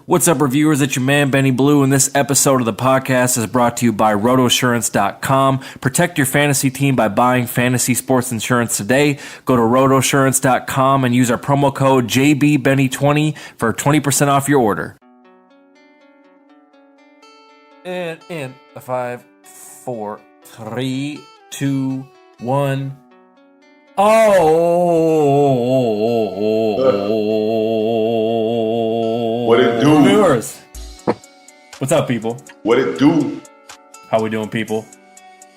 What's up, reviewers? It's your man, Benny Blue, and this episode of the podcast is brought to you by rotosurance.com. Protect your fantasy team by buying fantasy sports insurance today. Go to rotosurance.com and use our promo code JBBenny20 for 20% off your order. And in 5, 4, 3, 2, 1. What it do? Viewers. What's up, people? What it do? How we doing, people?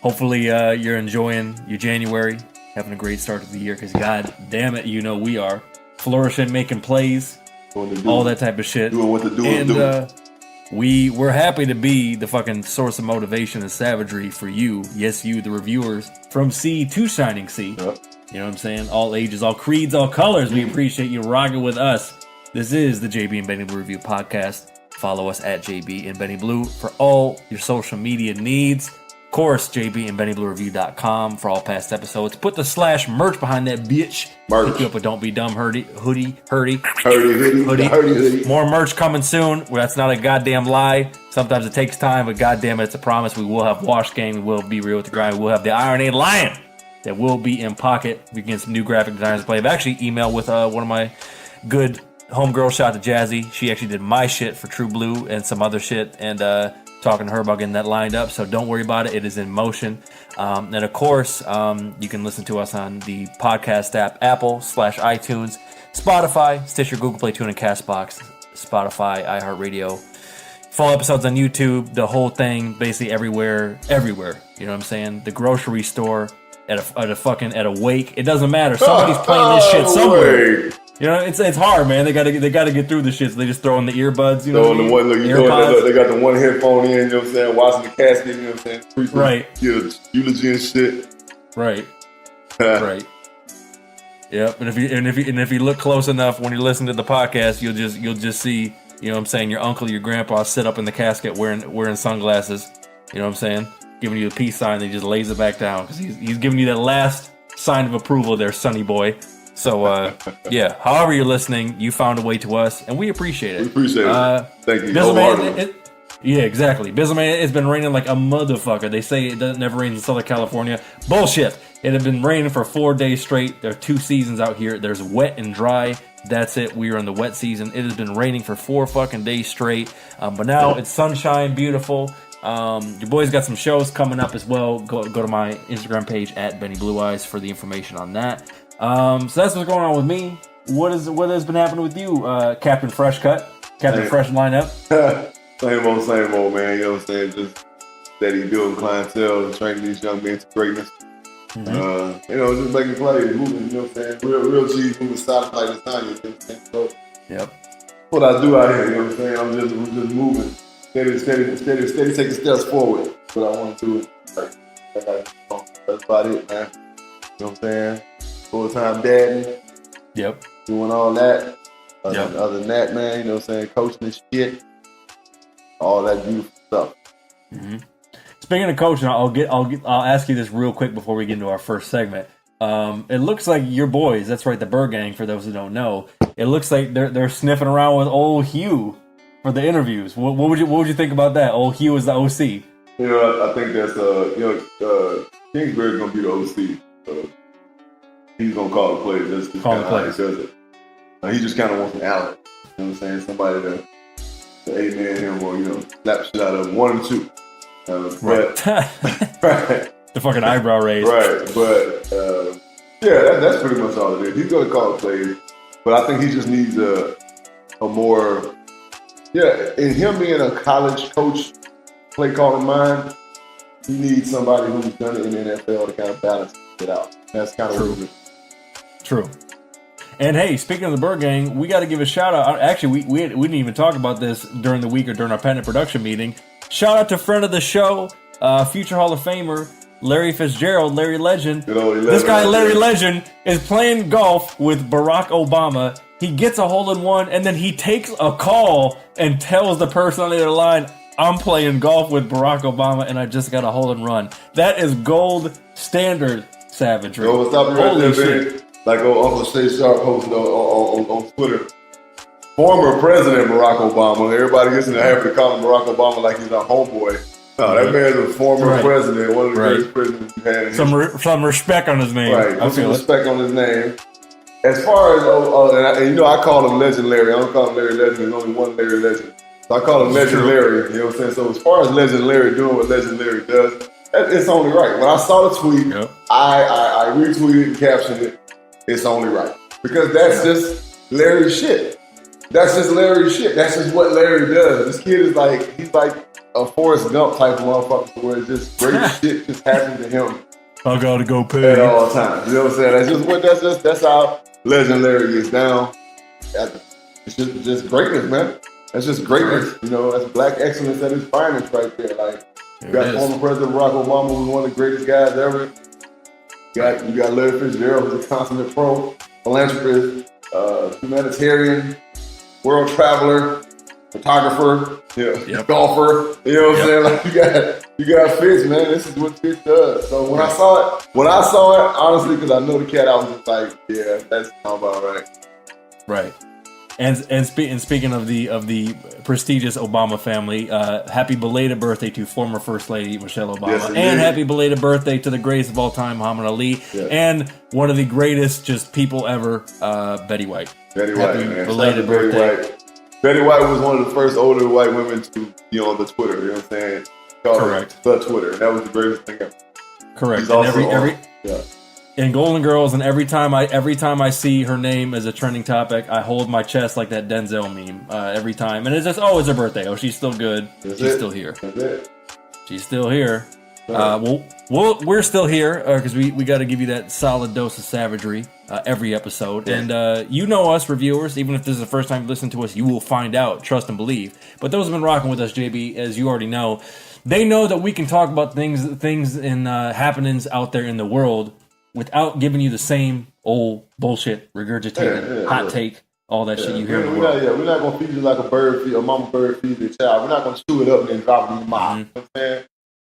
Hopefully you're enjoying your January, having a great start to the year, because god damn it, you know we are. Flourishing, making plays, all that type of shit. Doing what to do. And we're happy to be the fucking source of motivation and savagery for you. Yes, you, the reviewers. From sea to shining sea. Yep. You know what I'm saying? All ages, all creeds, all colors. We appreciate you rocking with us. This is the JB and Benny Blue Review Podcast. Follow us at JB and Benny Blue for all your social media needs. Of course, JBandBennyBlueReview.com for all past episodes. Put the /merch behind that bitch. Merch. Pick you up a Don't Be Dumb hoodie. Hoodie. More merch coming soon. Well, that's not a goddamn lie. Sometimes it takes time, but goddamn it, it's a promise. We will have Wash Gang. We will be real with the grind. We will have the Iron A Lion that will be in pocket. We can get some new graphic designers to play. I've actually emailed with one of my good homegirls, shout out to Jazzy. She actually did my shit for True Blue and some other shit, and talking to her about getting that lined up. So don't worry about it. It is in motion. And of course, you can listen to us on the podcast app, Apple/iTunes, Spotify, Stitcher, Google Play, TuneIn, Castbox, Spotify, iHeartRadio. Full episodes on YouTube, the whole thing, basically everywhere. You know what I'm saying? The grocery store, at a wake. It doesn't matter. Somebody's playing this shit somewhere. Wait. You know, it's hard, man. They gotta get through the shit. So they just throw in the earbuds. You know, they got the one headphone in. You know what I'm saying? Watching the casket. You know what I'm saying? Right. Eulogy and shit. Right. Right. Yep. And if you look close enough when you listen to the podcast, you'll just see. You know what I'm saying? Your uncle, your grandpa sit up in the casket wearing sunglasses. You know what I'm saying? Giving you a peace sign. He just lays it back down because he's giving you that last sign of approval there, sonny boy. So, yeah, however you're listening, you found a way to us, and we appreciate it. We appreciate it. Thank you. Bizzleman, yeah, exactly. Bizzleman, it's been raining like a motherfucker. They say it never rains in Southern California. Bullshit. It had been raining for 4 days straight. There are 2 seasons out here. There's wet and dry. That's it. We are in the wet season. It has been raining for 4 fucking days straight. But now it's sunshine, beautiful. Your boy's got some shows coming up as well. Go to my Instagram page at Benny Blue Eyes for the information on that. So that's what's going on with me. What has been happening with you, Captain Fresh Cut? Captain Fresh lineup? Same old, man. You know what I'm saying? Just steady building clientele, training these young men to greatness. Mm-hmm. Just making plays, moving, you know what I'm saying? Real G's moving solid like lasagna, you know what I'm saying? So, yep. What I do out here, you know what I'm saying? I'm just moving. Steady taking steps forward. But I want to do it. That's about it, man. You know what I'm saying? Full-time daddy. Yep. Doing all that. Other than that, man, you know what I'm saying? Coaching and shit. All that beautiful stuff. Mm-hmm. Speaking of coaching, I'll ask you this real quick before we get into our first segment. It looks like your boys, that's right, the Birdgang, for those who don't know, it looks like they're sniffing around with old Hugh for the interviews. What would you think about that? Old Hugh is the OC. I think that's Kingsbury's gonna be the OC. He's gonna call the plays. That's just kind of how he does it. He just kind of wants an outlet. You know what I'm saying? Somebody to amen him or slap shit out of him. 1 and 2. Right. The fucking eyebrow raise. Right, but that's pretty much all it is. He's gonna call the plays, but I think he just needs a more. Yeah, in him being a college coach, play calling mind, he needs somebody who's done it in the NFL to kind of balance it out. That's kind of true. True. And hey, speaking of the Birdgang, we got to give a shout out. Actually, we didn't even talk about this during the week or during our pennant production meeting. Shout out to friend of the show, future Hall of Famer, Larry Fitzgerald, Larry Legend. This guy, Larry Legend, is playing golf with Barack Obama. He gets a hole-in-one, and then he takes a call and tells the person on the other line, I'm playing golf with Barack Obama, and I just got a hole-in-one. That is gold standard savagery. Stop me right there, man. Like Uncle Shay Sharp posted on Twitter. former President Barack Obama. Everybody gets in the habit of calling Barack Obama like he's our homeboy. No, that man's a former president, one of the greatest presidents we've had. Some respect on his name. Right, put some respect on his name. As far as, and I call him Legend Larry. I don't call him Larry Legend. There's only one Larry Legend. So I call him Legend Larry. You know what I'm saying? So as far as Legend Larry doing what Legend Larry does, it's only right. When I saw the tweet, I retweeted and captioned it. It's only right. Because that's just Larry shit. That's just Larry shit. That's just what Larry does. This kid is he's like a Forrest Gump type of motherfucker where it's just great shit just happens to him. I gotta go pay at all times. You know what I'm saying? That's how Legend Larry gets down. It's just greatness, man. That's just greatness. You know, that's black excellence at its finest right there. Like, you got former President Barack Obama, who's one of the greatest guys ever. You got Larry Fitzgerald, who's a consummate pro, philanthropist, humanitarian, world traveler, photographer, golfer. You know what I'm saying? Like, you got Fitz, man. This is what Fitz does. So when I saw it, honestly, because I know the cat, I was just like, yeah, that's not about right. Right. And speaking of the prestigious Obama family, happy belated birthday to former First Lady Michelle Obama, and happy belated birthday to the greatest of all time, Muhammad Ali, and one of the greatest just people ever, Betty White. Betty White, man. Belated birthday. Betty White was one of the first older white women to be on the Twitter. You know what I'm saying? Correct. The Twitter. That was the greatest thing ever. Correct. And in Golden Girls, and every time I see her name as a trending topic, I hold my chest like that Denzel meme every time. And it's just, it's her birthday. Oh, she's still good. She's still here. She's still here. We're still here because we got to give you that solid dose of savagery every episode. And you know us, reviewers. Even if this is the first time you listen to us, you will find out. Trust and believe. But those who have been rocking with us, JB, as you already know, they know that we can talk about things and happenings out there in the world without giving you the same old bullshit, regurgitated, hot take, all that shit you hear in the world. We're not going to feed you like a mama bird feeds a child. We're not going to chew it up and then drop it in your mouth. You know what I'm saying?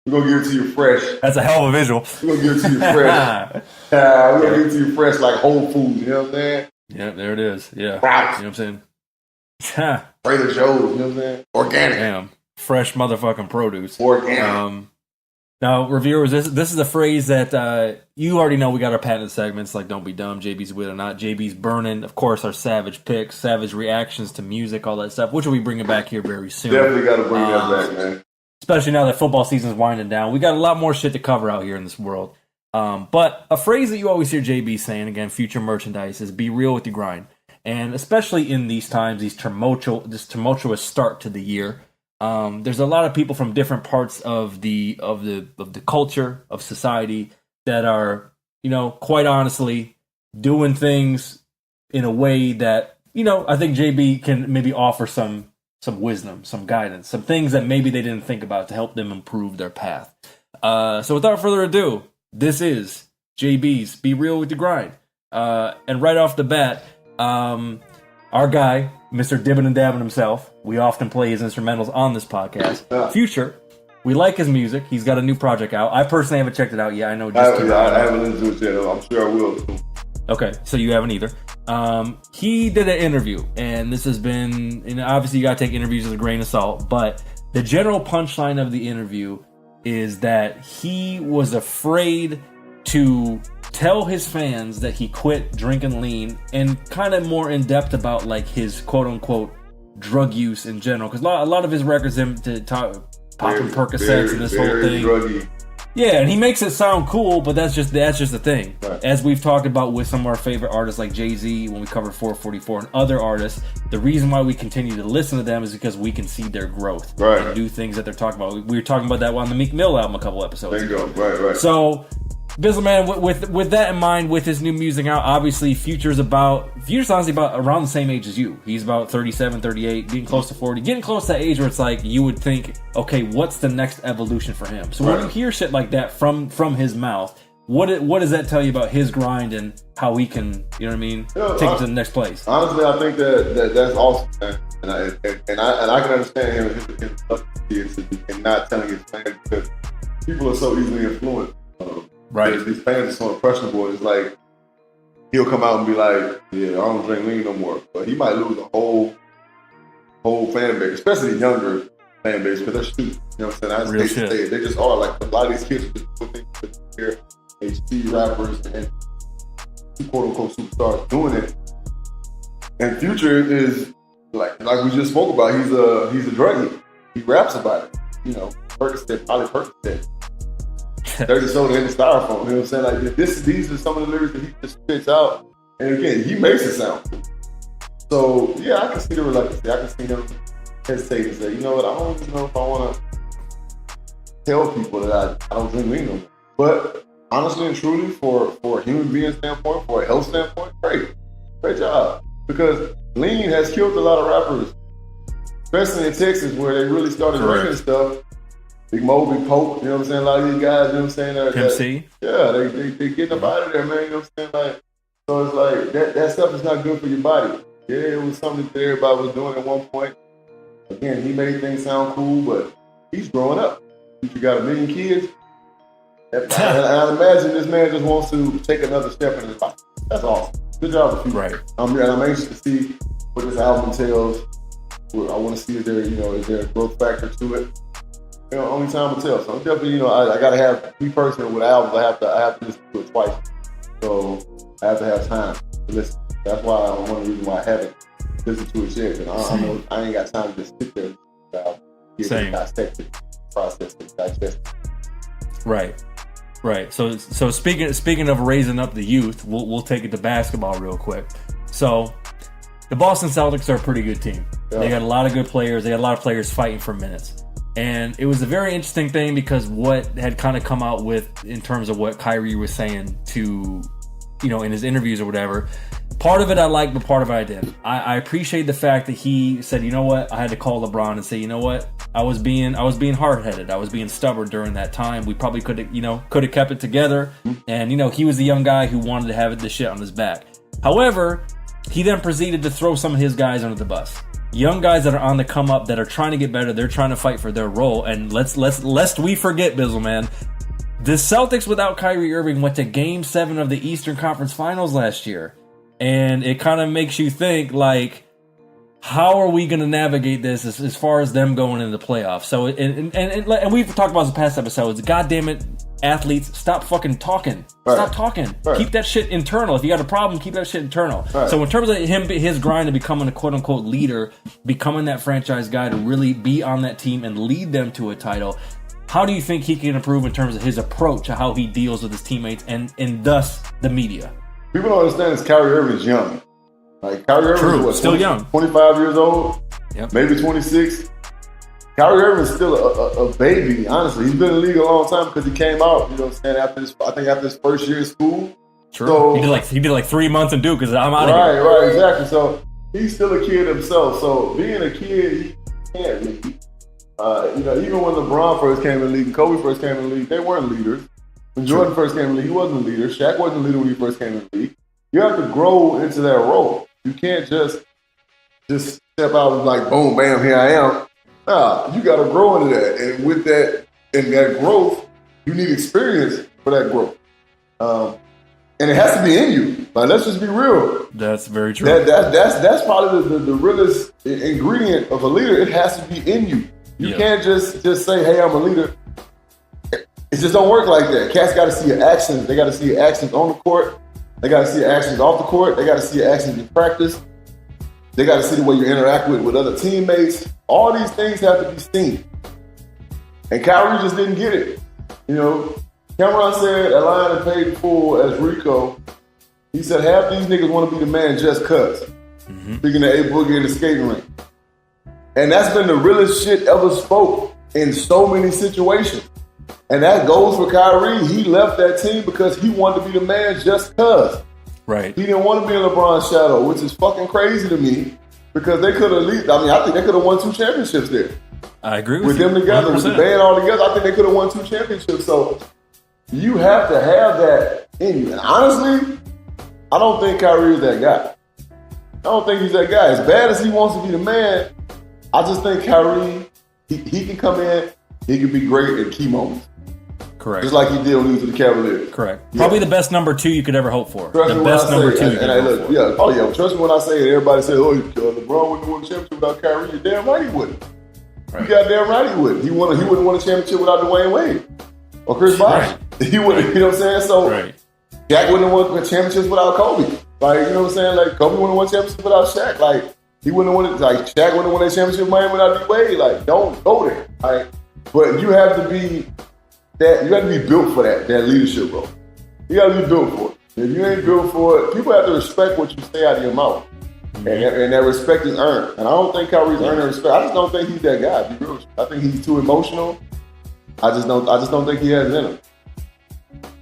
We're going to give it to you fresh. That's a hell of a visual. We're going to give it to you fresh. We're going to give it to you fresh like Whole Foods. You know what I'm saying? Yeah, there it is. Yeah. Right. You know what I'm saying? Trader Joe's. You know what I'm saying? Organic. Damn. Fresh motherfucking produce. Organic. Now, reviewers, this is a phrase that you already know. We got our patented segments like Don't Be Dumb, JB's With or Not, JB's Burning, of course, our savage picks, savage reactions to music, all that stuff, which we'll be bringing back here very soon. Definitely got to bring that back, man. Especially now that football season's winding down. We got a lot more shit to cover out here in this world. But a phrase that you always hear JB saying, again, future merchandise, is be real with your grind. And especially in these times, this tumultuous start to the year, there's a lot of people from different parts of the culture of society that are, quite honestly, doing things in a way that, I think JB can maybe offer some wisdom, some guidance, some things that maybe they didn't think about to help them improve their path. So without further ado, this is JB's Be Real With Your Grind. And right off the bat, our guy, Mr. Dibbin' and Dabbin' himself, we often play his instrumentals on this podcast. Future, we like his music. He's got a new project out. I personally haven't checked it out yet. I know I haven't listened to it yet. I'm sure I will. Okay, so you haven't either. He did an interview, and this has been, obviously you got to take interviews with a grain of salt, but the general punchline of the interview is that he was afraid to tell his fans that he quit drinking lean, and kind of more in depth about like his quote unquote drug use in general, because a lot of his records him to popping Percocets and this whole thing. Druggy. Yeah, and he makes it sound cool, but that's just the thing. Right. As we've talked about with some of our favorite artists like Jay-Z when we covered 444 and other artists, the reason why we continue to listen to them is because we can see their growth and do things that they're talking about. We were talking about that on the Meek Mill album a couple episodes ago. Right. So, Bizzleman, with that in mind, with his new music out, obviously Future's honestly about around the same age as you. He's about 37, 38, getting close to 40, getting close to that age where it's like you would think, okay, what's the next evolution for him? So when you hear shit like that from his mouth, what does that tell you about his grind and how he can, take it to the next place? Honestly, I think that's awesome, man. And I can understand him and not telling his fans, because people are so easily influenced. Right. These fans are so impressionable. It's like he'll come out and be like, "Yeah, I don't drink lean no more," but he might lose a whole whole fan base, especially the younger fan base, because they're stupid. You know what I'm saying? I just hate to say it. They just are. Like, a lot of these kids are just putting their HD rappers and quote-unquote superstars doing it. And Future is, like we just spoke about, he's a druggie. He raps about it. You know, Percocet, probably Percocet. 30 soda in the styrofoam. You know what I'm saying? Like, these are some of the lyrics that he just spits out. And again, he makes it sound cool. So, yeah, I can see the reluctance. I can see him hesitate and say, you know what, I don't even know if I want to tell people that I don't drink lean no more. But honestly and truly, for a human being standpoint, for a health standpoint, great job. Because lean has killed a lot of rappers, especially in Texas, where they really started drinking stuff. Big Mo, Big Poke, you know what I'm saying? A lot of these guys, you know what I'm saying? MC? Yeah, they getting up out of there, man, you know what I'm saying? Like, so it's like, that stuff is not good for your body. Yeah, it was something that everybody was doing at one point. Again, he made things sound cool, but he's growing up. He's got 1 million kids. And I imagine this man just wants to take another step in his life. That's awesome. Good job, Future. Right. I'm anxious to see what this album tells. I want to see is there a growth factor to it. You know, only time will tell. So I'm definitely, you know, I gotta have, me personally with albums, I have to listen to it twice. So I have to have time to listen. That's why one of the reasons why I haven't listened to it yet. Because I know I ain't got time to just sit there and dissect it, process it, digest it. Right. So speaking of raising up the youth, we'll take it to basketball real quick. So the Boston Celtics are a pretty good team. Yeah. They got a lot of good players. They got a lot of players fighting for minutes. And it was a very interesting thing because what had kind of come out with in terms of what Kyrie was saying to, you know, in his interviews or whatever. Part of it I liked, but part of it I didn't. I appreciate the fact that he said, you know what, I had to call LeBron and say, you know what, I was being hard-headed. I was being stubborn during that time. We probably could have kept it together. And, you know, he was the young guy who wanted to have the shit on his back. However, he then proceeded to throw some of his guys under the bus. Young guys that are on the come up, that are trying to get better, they're trying to fight for their role. And lest we forget, Bizzle, man, the Celtics without Kyrie Irving went to Game 7 of the Eastern Conference Finals last year. And it kind of makes you think, like, how are we going to navigate this as far as them going into the playoffs? So, and we've talked about this in past episodes. God damn it, athletes, stop fucking talking. Right. Stop talking. Right. Keep that shit internal. If you got a problem, keep that shit internal. Right. So in terms of his grind to becoming a quote-unquote leader, becoming that franchise guy to really be on that team and lead them to a title, how do you think he can improve in terms of his approach to how he deals with his teammates and thus the media? People don't understand is Kyrie Irving's young. Like, Kyrie Irving is what, still young. 25 years old? Yep. Maybe 26. Kyrie Irving is still a baby, honestly. He's been in the league a long time because he came out, you know what I'm saying, after his first year of school. True. So, he did like 3 months in Duke because I'm out of here. Right, exactly. So he's still a kid himself. So being a kid, he can't lead. You know, even when LeBron first came in the league and Kobe first came in the league, they weren't leaders. When Jordan first came in the league, he wasn't a leader. Shaq wasn't a leader when he first came in the league. You have to grow into that role. You can't just step out and like, boom, bam, here I am. Nah, you got to grow into that. And with that, and that growth, you need experience for that growth. And it has to be in you. Like, let's just be real. That's very true. That's probably the realest ingredient of a leader. It has to be in you. You can't just say, hey, I'm a leader. It just don't work like that. Cats got to see your actions. They got to see your actions on the court. They got to see your actions off the court. They got to see your actions in practice. They got to see the way you interact with other teammates. All these things have to be seen. And Kyrie just didn't get it. You know, Cameron said a line and paid full as Rico. He said half these niggas want to be the man just cuz. Speaking of A Boogie in the skating rink. And that's been the realest shit ever spoke in so many situations. And that goes for Kyrie. He left that team because he wanted to be the man just cuz. Right. He didn't want to be in LeBron's shadow, which is fucking crazy to me because they could have I think they could have won 2 championships there. I agree with you. Them together, 100%. With the band all together, I think they could have won 2 championships. So you have to have that in you. And honestly, I don't think Kyrie is that guy. I don't think he's that guy. As bad as he wants to be the man, I just think Kyrie, he can come in, he can be great at key moments. Correct. Correct. Just like he did when he was with the Cavaliers. Correct. Yeah. Probably the best number 2 you could ever hope for. Trust the best number 2 you could ever hope for. Yeah. Oh, yeah. Trust me when I say it. Everybody says, oh, LeBron wouldn't win a championship without Kyrie. You're damn right he wouldn't. Right. You goddamn right he wouldn't. He wouldn't win a championship without Dwayne Wade or Chris Bosh. Right. He wouldn't, you know what I'm saying? So, right. Shaq wouldn't have won championships without Kobe. Like, you know what I'm saying? Like, Kobe wouldn't have won championships without Shaq. Like, he wouldn't have won it. Like, Shaq wouldn't have won a championship with Miami without D-Wade. Like, don't go there. Like, but you have to be that. You have to be built for that leadership role. You got to be built for it. If you ain't built for it, people have to respect what you say out of your mouth. And that respect is earned. And I don't think Kyrie's earning respect. I just don't think he's that guy. To be real. I think he's too emotional. I just don't think he has it in him.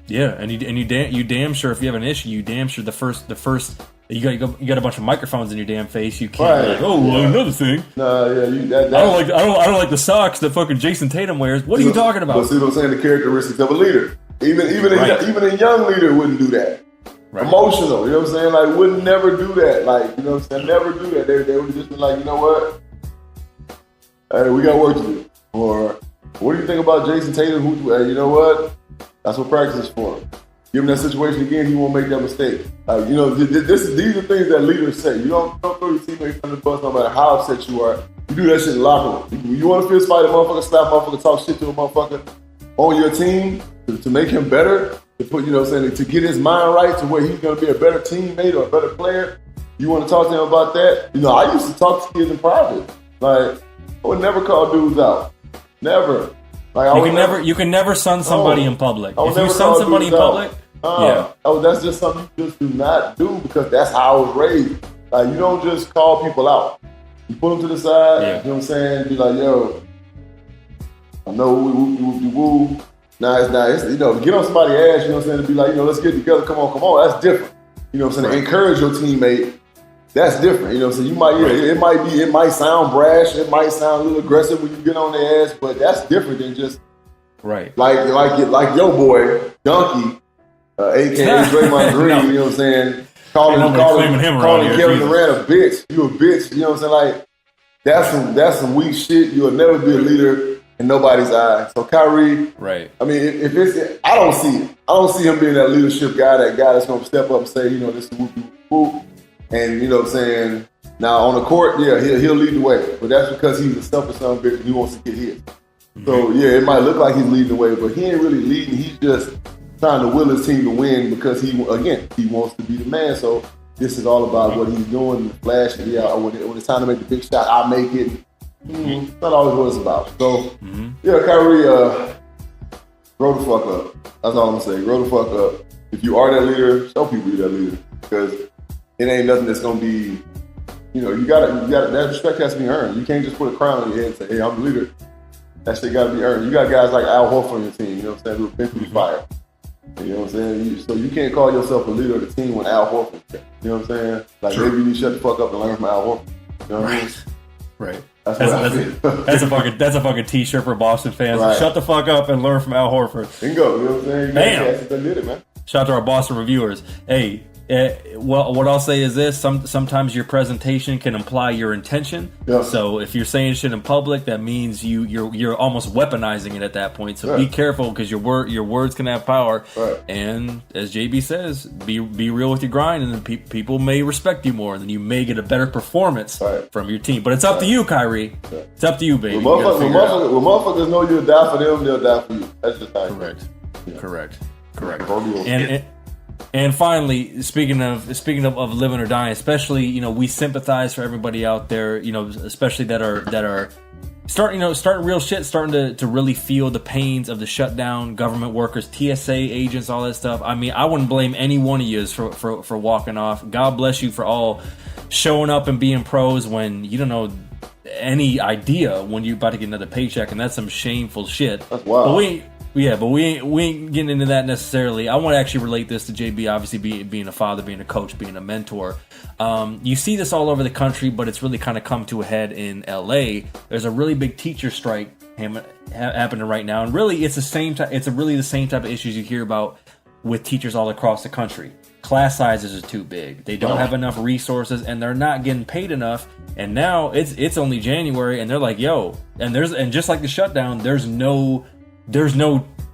Yeah, and you damn sure if you have an issue, you damn sure the first you got a bunch of microphones in your damn face. You can't be like, another thing. Nah, yeah, I don't like the socks that fucking Jason Tatum wears. What are you talking about? But see what I'm saying? The characteristics of a leader. Even a young leader wouldn't do that. Right. Emotional, you know what I'm saying? Like, would never do that. Like, you know what I'm saying? Never do that. They would just be like, you know what? Hey, we got work to do. Or, what do you think about Jason Tatum? You know what? That's what practice is for. Give him that situation again, he won't make that mistake. You know, these are things that leaders say. You don't throw your teammates under the bus no matter how upset you are. You do that shit in the locker room. You want to fist fight a motherfucker, slap a motherfucker, talk shit to a motherfucker on your team to make him better, to put, you know what I'm saying, to get his mind right to where he's going to be a better teammate or a better player. You want to talk to him about that? You know, I used to talk to kids in private. Like, I would never call dudes out. Never. Like, you can never sun somebody in public. If you sun somebody in public, that's just something you just do not do because that's how I was raised. Like, you don't just call people out. You put them to the side. You know what I'm saying? Be like, yo, I know woo. Nah, it's not. It's, you know, get on somebody's ass. You know what I'm saying? To be like, you know, let's get together. Come on. That's different. You know what I'm saying? Right. Encourage your teammate. That's different. You know what I'm saying? You might, it might sound brash. It might sound a little aggressive when you get on their ass, but that's different than just like your boy Donkey, aka Draymond Green. You know what I'm saying? Calling Kevin Durant a bitch. You a bitch. You know what I'm saying? Like, that's some weak shit. You'll never be a leader in nobody's eyes. So Kyrie, right? I mean, if it's, I don't see it. I don't see him being that leadership guy. That guy that's gonna step up and say, you know, this is whoop. And you know what I'm saying? Now on the court, he'll lead the way. But that's because he's a selfish son of a bitch and he wants to get hit. Mm-hmm. So it might look like he's leading the way, but he ain't really leading. He's just trying to will his team to win because he wants to be the man. So this is all about what he's doing, the flash. When it's time to make the big shot, I make it. It's not always what it's about. So Kyrie, grow the fuck up. That's all I'm gonna say. Grow the fuck up. If you are that leader, show people you're that leader. Because it ain't nothing that's gonna be, you know, you gotta that respect has to be earned. You can't just put a crown on your head and say, hey, I'm the leader. That shit gotta be earned. You got guys like Al Horford on your team, you know what I'm saying, who've been through the fire. You know what I'm saying? So you can't call yourself a leader of the team when Al Horford. You know what I'm saying? Like, maybe you need to shut the fuck up and learn from Al Horford. You know what I mean? Right. That's a fucking t-shirt for Boston fans. Right. Shut the fuck up and learn from Al Horford. Bingo. You know what I'm saying? Bam. They did it, man. Shout out to our Boston reviewers. Hey, well, what I'll say is this: sometimes your presentation can imply your intention. Yeah. So if you're saying shit in public, that means you're almost weaponizing it at that point. So be careful because your words can have power. Right. And as JB says, be real with your grind, and then people may respect you more, and then you may get a better performance from your team. But it's up to you, Kyrie. Yeah. It's up to you, baby. When motherfuckers know you'll die for them, they'll die for you. That's just how. Correct. And finally, speaking of living or dying, especially, you know, we sympathize for everybody out there, you know, especially that are starting real shit, starting to really feel the pains of the shutdown, government workers, TSA agents, all that stuff. I mean, I wouldn't blame any one of you for walking off. God bless you for all showing up and being pros when you don't know any idea when you're about to get another paycheck, and that's some shameful shit. That's wild. But we ain't getting into that necessarily. I want to actually relate this to JB, obviously being a father, being a coach, being a mentor. You see this all over the country, but it's really kind of come to a head in LA. There's a really big teacher strike happening right now, and really it's the same type of issues you hear about with teachers all across the country. Class sizes are too big. They don't have enough resources, and they're not getting paid enough. And now it's only January, and they're like, yo, and just like the shutdown, there's no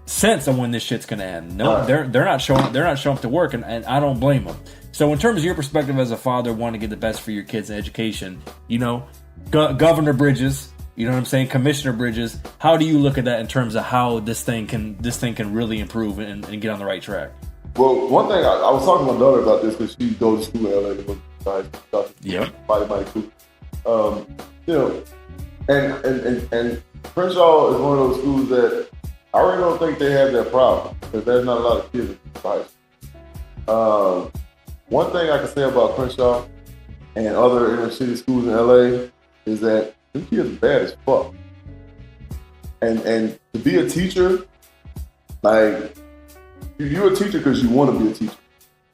sense of when this shit's gonna end. No, they're not showing up to work, and I don't blame them. So in terms of your perspective as a father wanting to get the best for your kids' education, you know, Governor Bridges, you know what I'm saying, Commissioner Bridges, how do you look at that in terms of how this thing can really improve and get on the right track? Well, one thing I was talking to my daughter about this because she goes to school in LA. Yeah, mighty cool. You know, and Crenshaw is one of those schools that I really don't think they have that problem because there's not a lot of kids in high school. One thing I can say about Crenshaw and other inner city schools in LA is that them kids are bad as fuck. And to be a teacher, like, you're a teacher because you want to be a teacher.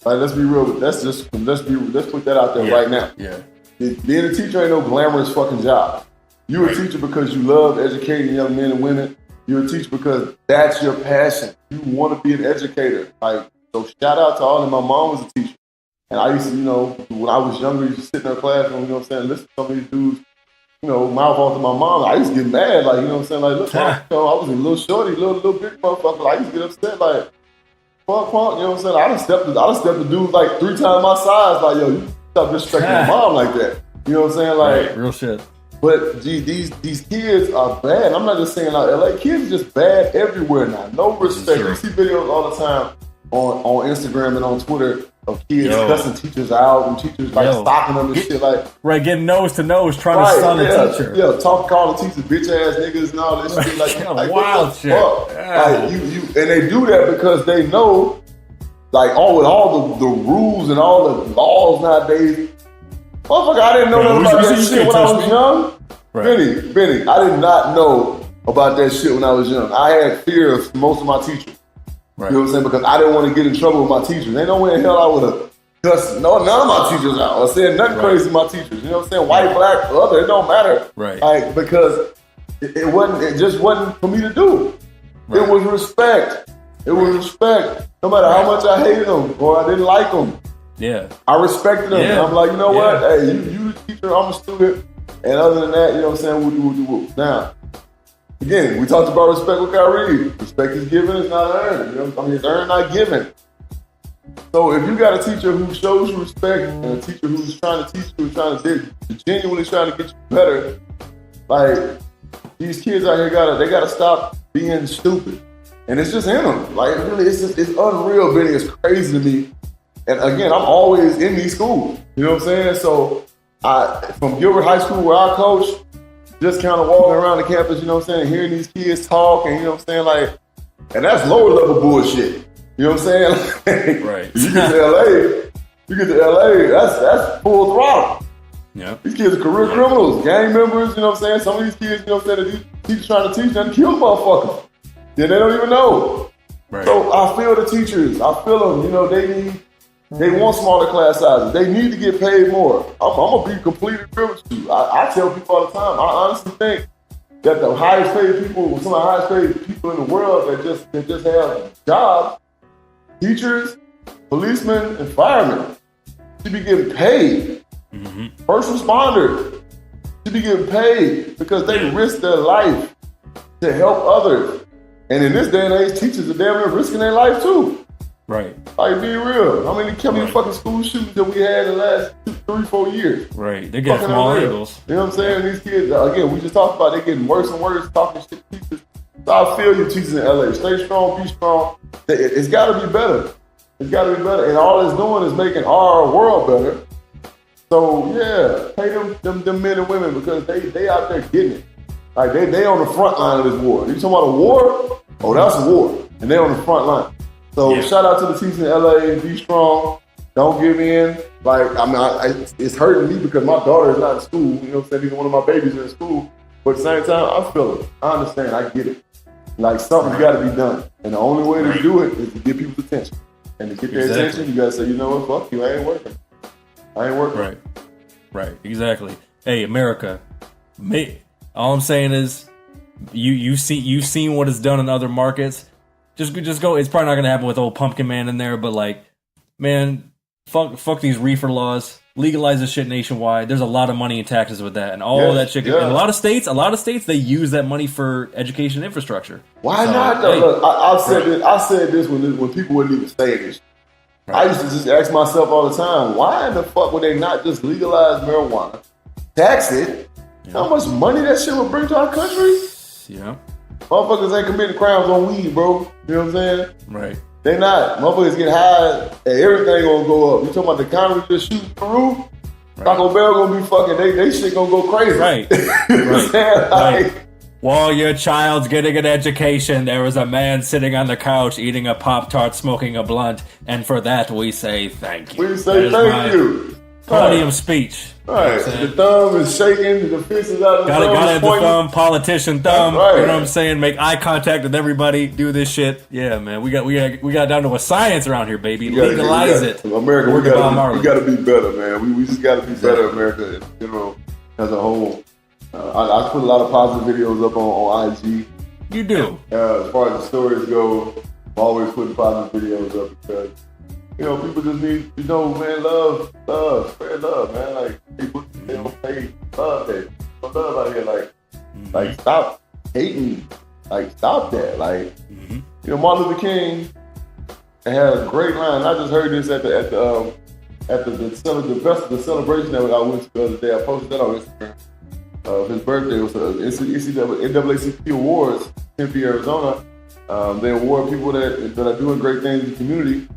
Like, let's be real. Let's put that out there right now. Yeah. Being a teacher ain't no glamorous fucking job. You're a teacher because you love educating young men and women. You're a teacher because that's your passion. You want to be an educator. Like, so shout out to all of them. My mom was a teacher. And I used to, you know, when I was younger, I used to sit in her classroom, you know what I'm saying, listen to some of these dudes, you know, mouth off to my mom. I used to get mad, like, you know what I'm saying, like, look, I was a little shorty, little big motherfucker. Like, I used to get upset, like, fuck, you know what I'm saying? I done stepped the dude like 3 times my size, like, yo, you stop disrespecting my mom like that. You know what I'm saying? Like, right, real shit. But gee, these kids are bad. I'm not just saying like LA, kids are just bad everywhere now. No respect. You see videos all the time on Instagram and on Twitter of kids cussing teachers out and teachers like stalking them and shit, like right, getting nose to nose trying to stun a teacher. Yeah, calling teachers bitch ass niggas and all this shit, like wild shit. Like you and they do that because they know, like, with all the rules and all the laws nowadays. Motherfucker, I didn't know nothing about that shit when I was young. Right. Benny, I did not know about that shit when I was young. I had fear of most of my teachers. Right. You know what I'm saying? Because I didn't want to get in trouble with my teachers. Ain't no way in hell I would have cussed none of my teachers out or said nothing crazy to my teachers. You know what I'm saying? White, black, other, it don't matter. Right. Like, because it just wasn't for me to do. Right. It was respect. It was respect. No matter how much I hated them or I didn't like them. Yeah. I respected them. Yeah. I'm like, you know what? Hey, you the teacher, I'm a student. And other than that, you know what I'm saying? Woo. Now, again, we talked about respect with Kyrie. Respect is given, it's not earned. You know, I mean, it's earned, not given. So if you got a teacher who shows you respect and a teacher who's trying to teach you, genuinely trying to get you better, like, these kids out here gotta stop being stupid. And it's just in them. Like, really, it's unreal, Benny. It's crazy to me. And again, I'm always in these schools. You know what I'm saying? So from Gilbert High School where I coach, just kind of walking around the campus, you know what I'm saying, hearing these kids talk and, you know what I'm saying, like, and that's lower level bullshit. You know what I'm saying? Right. You get to LA, that's full throttle. Yeah. These kids are career criminals, gang members, you know what I'm saying? Some of these kids, you know what I'm saying, these teachers trying to teach them, kill motherfuckers. Then they don't even know. Right. So I feel the teachers, I feel them, you know, they want smaller class sizes. They need to get paid more. I'm gonna be completely real with you. I tell people all the time, I honestly think that the highest paid people, some of the highest paid people in the world that just have jobs, teachers, policemen, and firemen, should be getting paid. Mm-hmm. First responders should be getting paid because they risk their life to help others. And in this day and age, teachers are damn near risking their life too. Right. Like, be real. How many fucking school shootings that we had in the last 3-4 years? Right. They're getting from all angles. You know what I'm saying? These kids, again, we just talked about they getting worse and worse, talking shit to teachers. So I feel you teachers in LA. Stay strong, be strong. It's got to be better. It's got to be better. And all it's doing is making our world better. So, yeah, pay them men and women because they out there getting it. Like, they on the front line of this war. You talking about a war? Oh, that's a war. And they on the front line. So shout out to the teachers in LA, be strong, don't give in. Like, I mean, it's hurting me because my daughter is not in school. You know what I'm saying? Even one of my babies are in school. But at the same time, I feel it. I understand. I get it. Like, something's got to be done. And the only way to do it is to get people's attention. And to get their attention, you got to say, you know what, fuck you, I ain't working. Right, exactly. Hey, America, all I'm saying is you've seen what it's done in other markets. Just go. It's probably not gonna happen with old Pumpkin Man in there, but like, man, fuck these reefer laws. legalize this shit nationwide. There's a lot of money in taxes with that, and all that shit. Yeah. In a lot of states, they use that money for education infrastructure. Why not? Though? Hey, look, I said this when people wouldn't even say this. I used to just ask myself all the time, why in the fuck would they not just legalize marijuana, tax it? How much money that shit would bring to our country? Yeah. Motherfuckers ain't committing crimes on weed, bro. You know what I'm saying? Right. They not. Motherfuckers get high and everything gonna go up. You talking about the economy just shooting through the roof? Taco Bell gonna be fucking, they shit gonna go crazy. Right. You know what I'm saying? Right. While your child's getting an education, there was a man sitting on the couch eating a Pop-Tart, smoking a blunt, and for that we say thank you. We say thank you. Podium speech. Right. The thumb is shaking, the fist is out, Gotta have the thumb, politician thumb. Right. You know what I'm saying? Make eye contact with everybody. Do this shit. Yeah, man. We got down to a science around here, baby. Legalize it. America, we gotta be better, man. We just gotta be better, America, in general, as a whole. I put a lot of positive videos up on IG. You do. As far as the stories go, I'm always putting positive videos up because, people just need, man, love, spread love, man. Like, people, they don't pay love that. Love out here, like, stop hating. Like, stop that. Like, Martin Luther King had a great line. I just heard this at the celebration that I went to the other day. I posted that on Instagram. His birthday was NAACP Awards, Tempe, Arizona. They award people that are doing great things in the community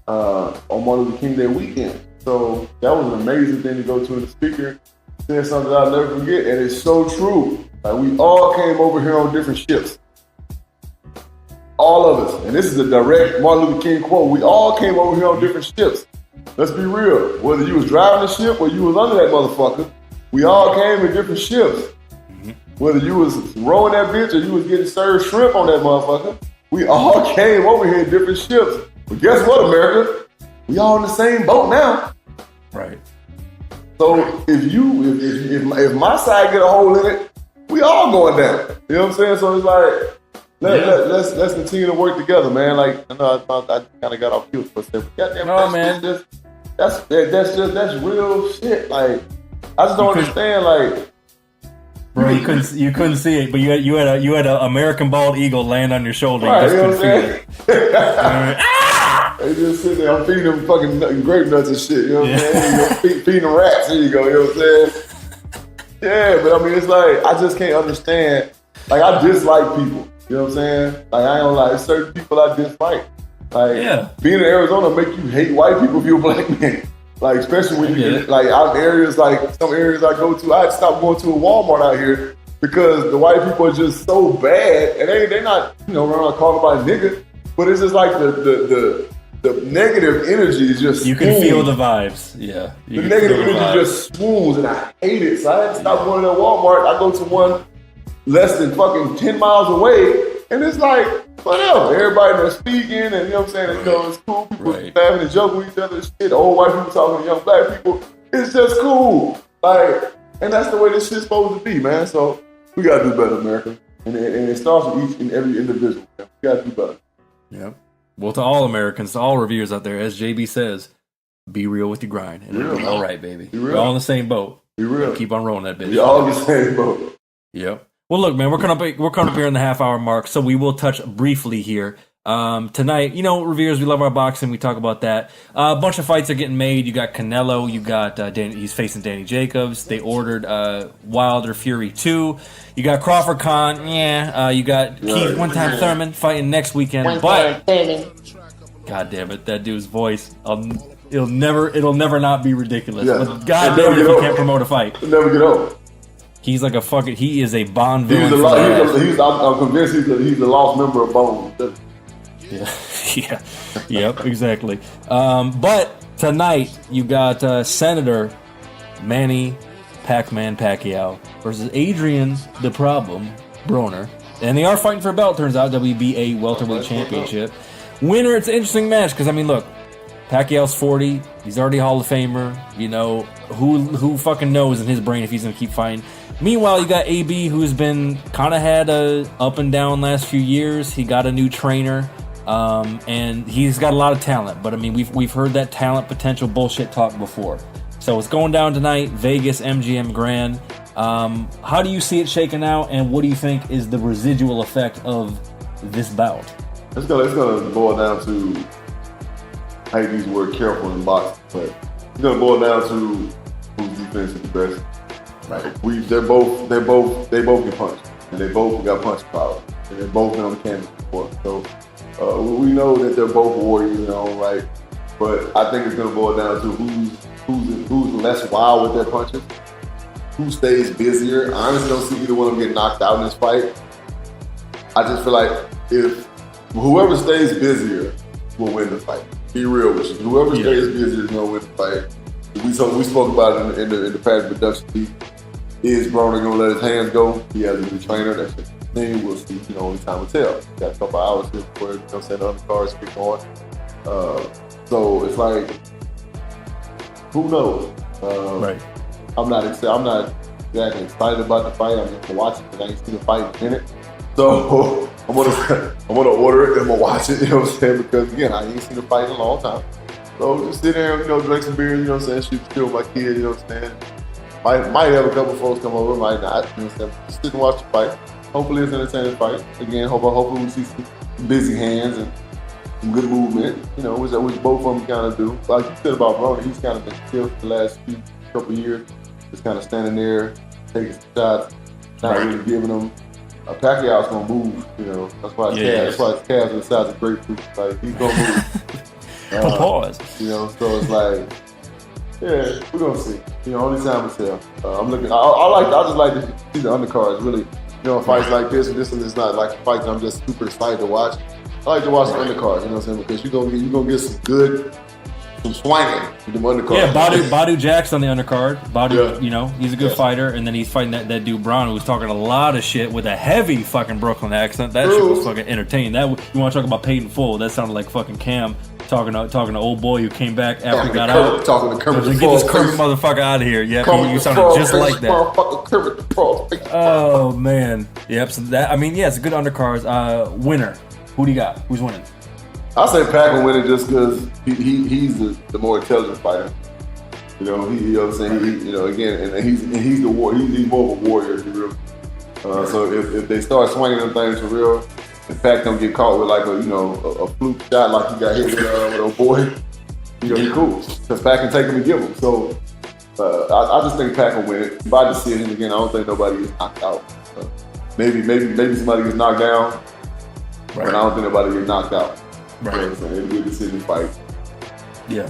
on Martin Luther King Day weekend. So that was an amazing thing to go to. And the speaker said something that I'll never forget, and it's so true. Like, we all came over here on different ships. All of us. And this is a direct Martin Luther King quote. We all came over here on different ships. Let's be real. Whether you was driving the ship or you was under that motherfucker, we all came in different ships. Whether you was rowing that bitch or you was getting served shrimp on that motherfucker, we all came over here in different ships. But guess what, America? We all in the same boat now. Right. So if my side get a hole in it, we all going down. You know what I'm saying? So it's like, let's continue to work together, man. Like, I know I kind of got off cue for a second. Goddamn, man. That's real shit. Like, I just don't understand, like, bro, you couldn't see it, but you had a American bald eagle land on your shoulder. Right, you just couldn't feel it. They just sitting there, I'm feeding them fucking grape nuts and shit. You know what I'm saying? Feeding them rats. Here you go. You know what I'm saying? Yeah, but I mean, it's like, I just can't understand. Like, I dislike people. You know what I'm saying? Like, I ain't gonna lie. There's certain people I dislike. Like, being in Arizona make you hate white people if you're a black man. Like, especially when you get, like, out in areas, like some areas I go to, I had to stop going to a Walmart out here because the white people are just so bad, and they're not, running around calling about nigga, but it's just like the negative energy is just you can feel the vibes. Yeah, the negative energy just swoons, and I hate it. So I had to stop going to Walmart. I go to one less than fucking 10 miles away, and it's like, whatever. Everybody that's speaking, and you know what I'm saying? It's cool. People laughing and joking with each other and shit. Old white people talking to young black people. It's just cool. Like, and that's the way this shit's supposed to be, man. So we gotta do better, America. And it starts with each and every individual. Man. We gotta do better. Yeah. Well, to all Americans, to all reviewers out there, as JB says, be real with your grind. And it'll be all right, baby. We're all in the same boat. Be real. Keep on rolling that bitch. We're all in the same boat. Yep. Well, look, man, we're coming up here in the half-hour mark, so we will touch briefly here. Tonight, reviewers, we love our boxing. We talk about that. A bunch of fights are getting made. You got Canelo. You got he's facing Danny Jacobs. They ordered Wilder Fury 2. You got Crawford Khan. You got Keith One-Time Thurman fighting next weekend. But God damn it, that dude's voice. It'll never not be ridiculous. Yeah. But God damn it, if you can't promote a fight. It'll never get old. He is a Bond villain. I'm convinced he's a lost member of Bone. Yeah. Yep, exactly. But tonight, you got Senator Manny Pac-Man Pacquiao versus Adrian the Problem Broner. And they are fighting for a belt, turns out, WBA welterweight championship. Winner, it's an interesting match, because, I mean, look, Pacquiao's 40. He's already Hall of Famer. Who fucking knows in his brain if he's going to keep fighting. Meanwhile, you got AB, who's been kind of had a up and down last few years. He got a new trainer, and he's got a lot of talent. But I mean, we've heard that talent potential bullshit talk before. So it's going down tonight, Vegas MGM Grand. How do you see it shaking out, and what do you think is the residual effect of this bout? It's gonna boil down to, I hate to use the word careful in boxing, but it's gonna boil down to whose defense is the best. Right. They both get punched, and they both got punch power, and they're both been on the canvas before. So we know that they're both warriors in their own right, but I think it's gonna boil down to who's less wild with their punches, who stays busier. I honestly don't see either one of them get knocked out in this fight. I just feel like if whoever stays busier will win the fight. Be real with you. Whoever stays busier is gonna win the fight. We spoke about it in the past production. Is Broner gonna let his hands go? He has a new trainer. That's the thing. We'll see. Only time will tell. We got a couple hours here before the undercards get going. So it's like, who knows? Right. I'm not exactly excited about the fight. I'm gonna watch it because I ain't seen the fight in a minute. So I'm gonna order it and I'm gonna watch it. You know what I'm saying? Because again, I ain't seen the fight in a long time. So just sit there and drink some beer. You know what I'm saying? Shoot chill with my kid. You know what I'm saying? Might have a couple folks come over, might not. You know what I'm saying? Just sit and watch the fight. Hopefully it's an entertaining fight. Again, hopefully we see some busy hands and some good movement. Which both of them kind of do. Like you said about Broner, he's kind of been still for the last couple years, just kind of standing there, taking some shots, not really giving them. Pacquiao's gonna move. That's why his calves are the size of grapefruit. Like he's gonna move. Pause. So it's like, yeah, we're gonna see. Only time will tell. I'm looking. I just like to see the undercards. Really, fights like this. And this one is not like a fight that I'm just super excited to watch. I like to watch the undercards. You know what I'm saying? Because you're gonna get some swinging with the undercard. Yeah, Badu Jack's on the undercard. Badu, he's a good fighter, and then he's fighting that dude Broner, who was talking a lot of shit with a heavy fucking Brooklyn accent. That shit was fucking entertaining. You want to talk about paid in full? That sounded like fucking Cam talking to old boy who came back after he got out. Talking to Kermit the Frog. Get this Kermit motherfucker out of here. Yeah, you sounded just like that. Kermit the Frog. Oh man, yep. So it's a good undercards. Winner. Who do you got? Who's winning? I say Pac will win it just because he's the more intelligent fighter. You know what I'm saying? Again, and he's the war. He's more of a warrior, really. So if they start swinging them things for real, and Pac don't get caught with like a fluke shot like he got hit with old boy, he's cool. Because Pac can take him and give him. So I just think Pac will win it by decision. Again, I don't think nobody gets knocked out. Maybe somebody gets knocked down, but I don't think nobody gets knocked out. Right. It'll be a decision fight. Yeah,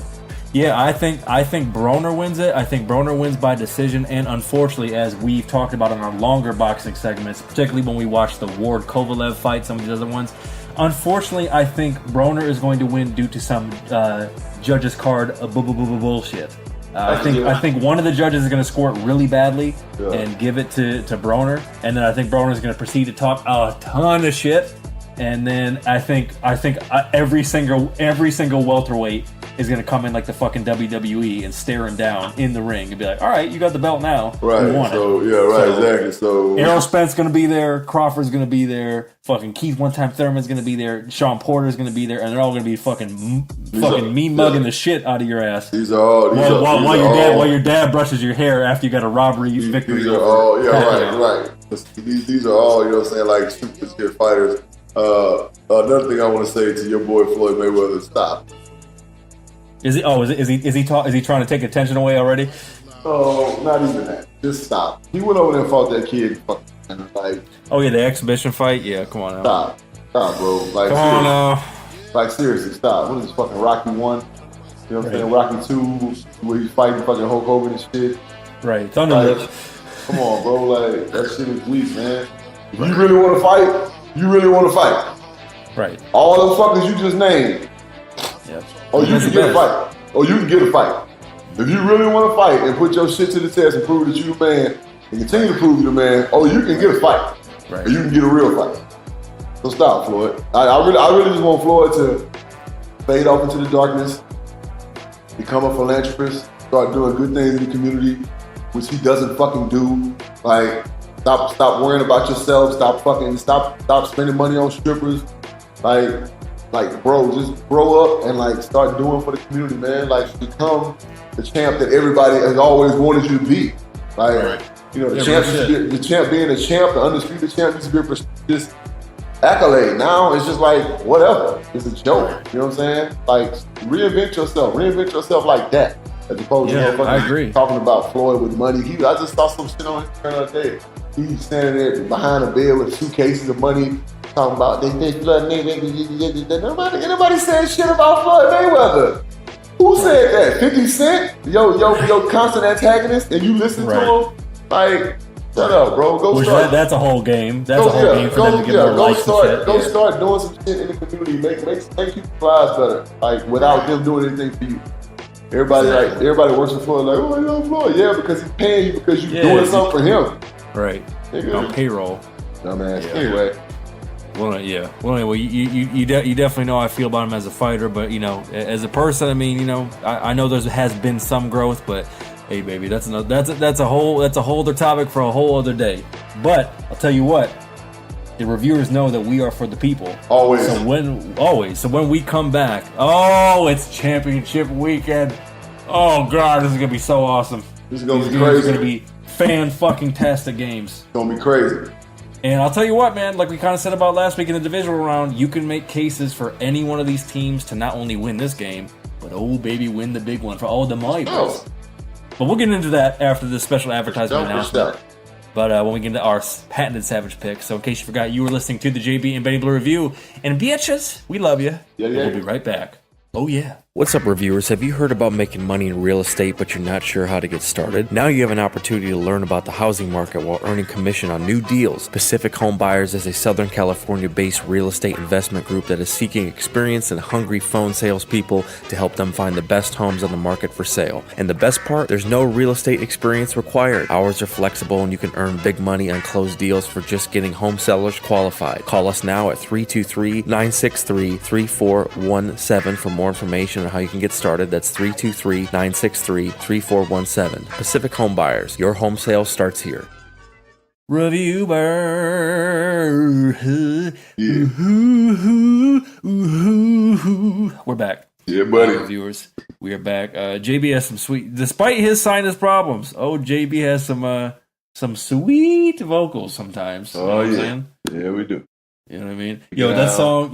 I think Broner wins it. I think Broner wins by decision, and unfortunately, as we've talked about in our longer boxing segments, particularly when we watch the Ward Kovalev fight, some of the other ones, unfortunately, I think Broner is going to win due to some judges card bullshit. I think one of the judges is going to score it really badly and give it to Broner, and then I think Broner is going to proceed to talk a ton of shit. And then I think every single welterweight is gonna come in like the fucking WWE and stare him down in the ring and be like, "All right, you got the belt now." Right. Exactly. So Errol Spence gonna be there, Crawford's gonna be there, fucking Keith One Time Thurman's gonna be there, Sean Porter's gonna be there, and they're all gonna be fucking mean mugging the shit out of your ass. These are all. While your dad brushes your hair after you got a robbery victory. These are all. Right. These are all. You know what I'm saying? Like super tier fighters. Another thing I want to say to your boy Floyd Mayweather, stop. Is he trying to take attention away already? Oh, not even that. Just stop. He went over there and fought that kid. Oh yeah, the exhibition fight. Yeah, come on now. Stop, bro. Like, come on now. Like seriously, stop. What is this fucking Rocky 1? You know what I'm saying? Rocky 2, where he's fighting fucking Hulk Hogan and shit. Right. Come on, bro. Like that shit is weak, man. If you really want to fight. You really want to fight. Right. All them fuckers you just named. Yep. Or you can get a fight. If you really want to fight and put your shit to the test and prove that you the man and continue to prove you the man, you can get a fight. Right. Or you can get a real fight. So stop, Floyd. I really just want Floyd to fade off into the darkness, become a philanthropist, start doing good things in the community, which he doesn't fucking do. Like, Stop worrying about yourself. Stop spending money on strippers. Like, bro, just grow up and like start doing for the community, man. Like, become the champ that everybody has always wanted you to be. Like, you know, the champ being a champ, the undisputed champ used to be a prestigious accolade. Now it's just like, whatever. It's a joke. You know what I'm saying? Like, reinvent yourself like that. As opposed to I agree. Talking about Floyd with money. I just saw some shit on Instagram the other day. He's standing there behind a bed with suitcases of money, talking about this Floyd Mayweather. Nobody said shit about Floyd Mayweather. Who said that? 50 Cent? Yo, constant antagonist, and you listen to him? Like, shut up, bro. Go start. That's a whole game. That's a whole game for them to get more likes and shit. Go start doing some shit in the community. Make people's lives better. Like, without them doing anything for you. Everybody works for Floyd. Like, oh, you know Floyd? Yeah, because he's paying you because you're doing something for him. Right. On payroll. Dumbass. Anyway. Well, anyway, you definitely know how I feel about him as a fighter, but, you know, as a person, I mean, you know, I know there has been some growth, but hey, baby, that's a whole other topic for a whole other day. But I'll tell you what, the reviewers know that we are for the people. Always. So when we come back, it's championship weekend. Oh God, this is gonna be so awesome. This is gonna be crazy. It's gonna be fan-fucking-tastic games. It's gonna be crazy. And I'll tell you what, man, like we kind of said about last week in the divisional round, you can make cases for any one of these teams to not only win this game, but baby, win the big one for all the money. But we'll get into that after this special advertisement announcement. But when we get into our patented Savage pick. So in case you forgot, you were listening to the JB and Benny Blue review. And bitches, we love you. Yeah. We'll be right back. Oh, yeah. What's up, reviewers? Have you heard about making money in real estate, but you're not sure how to get started? Now you have an opportunity to learn about the housing market while earning commission on new deals. Pacific Home Buyers is a Southern California-based real estate investment group that is seeking experienced and hungry phone salespeople to help them find the best homes on the market for sale. And the best part, there's no real estate experience required. Hours are flexible and you can earn big money on closed deals for just getting home sellers qualified. Call us now at 323-963-3417 for more information on how you can get started. That's 323-963-3417. Pacific Home Buyers. Your home sale starts here. Reviewer. We're back. Yeah, buddy. Reviewers. We are back. JB has some sweet, despite his sinus problems. JB has some sweet vocals sometimes. You know what I'm saying? Yeah, we do. You know what I mean? That song,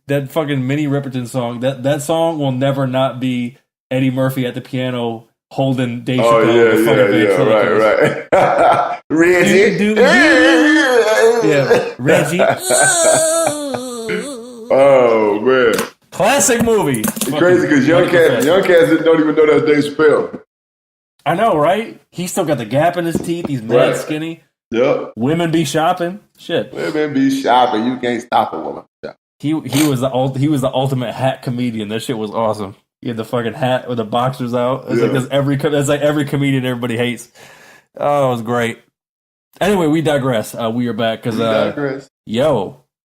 that fucking Minnie Riperton song, that song will never not be Eddie Murphy at the piano holding Dave Chappelle. Right. Reggie. Reggie. Oh, man. Classic movie. It's crazy because young cats don't even know that's Dave Chappelle. I know, right? He still got the gap in his teeth. He's mad skinny. Yep. Women be shopping. Shit. Women be shopping. You can't stop a woman. He was the ultimate hat comedian. That shit was awesome. He had the fucking hat with the boxers out. It's like every comedian everybody hates. Oh, it was great. Anyway, we digress. We are back because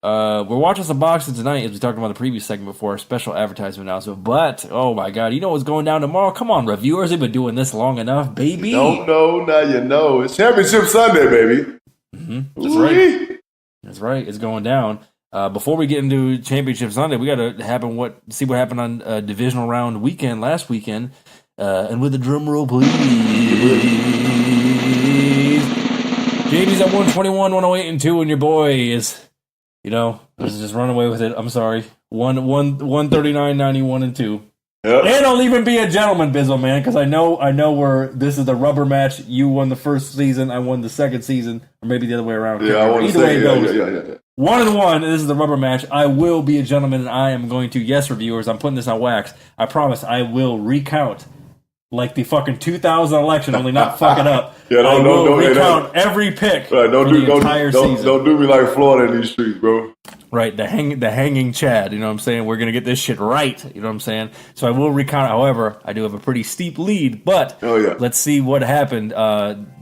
we're watching some boxing tonight, as we talked about in the previous segment before our special advertisement announcement. But oh my God, you know what's going down tomorrow? Come on, reviewers, they've been doing this long enough, baby. You don't know, now you know. It's Championship Sunday, baby. Mm-hmm. That's right. That's right. It's going down. Before we get into Championship Sunday, we got to see what happened on divisional round weekend last weekend. And with the drum roll, please. JB's at 121, 108, and 2, and your boy is, let's just run away with it. I'm sorry. 139, 91, and 2. Yep. And I'll even be a gentleman, Bizzle, man, because I know this is the rubber match. You won the first season, I won the second season, or maybe the other way around. Yeah, I want to say, yeah. 1-1, this is the rubber match. I will be a gentleman, and I am going to, yes, reviewers, I'm putting this on wax. I promise I will recount like the fucking 2000 election, only not fuck it up. I will recount every pick for the entire season. Don't do me like Florida in these streets, bro. Right, the hanging Chad, you know what I'm saying? We're going to get this shit right, you know what I'm saying? So I will recount, however, I do have a pretty steep lead, but let's see what happened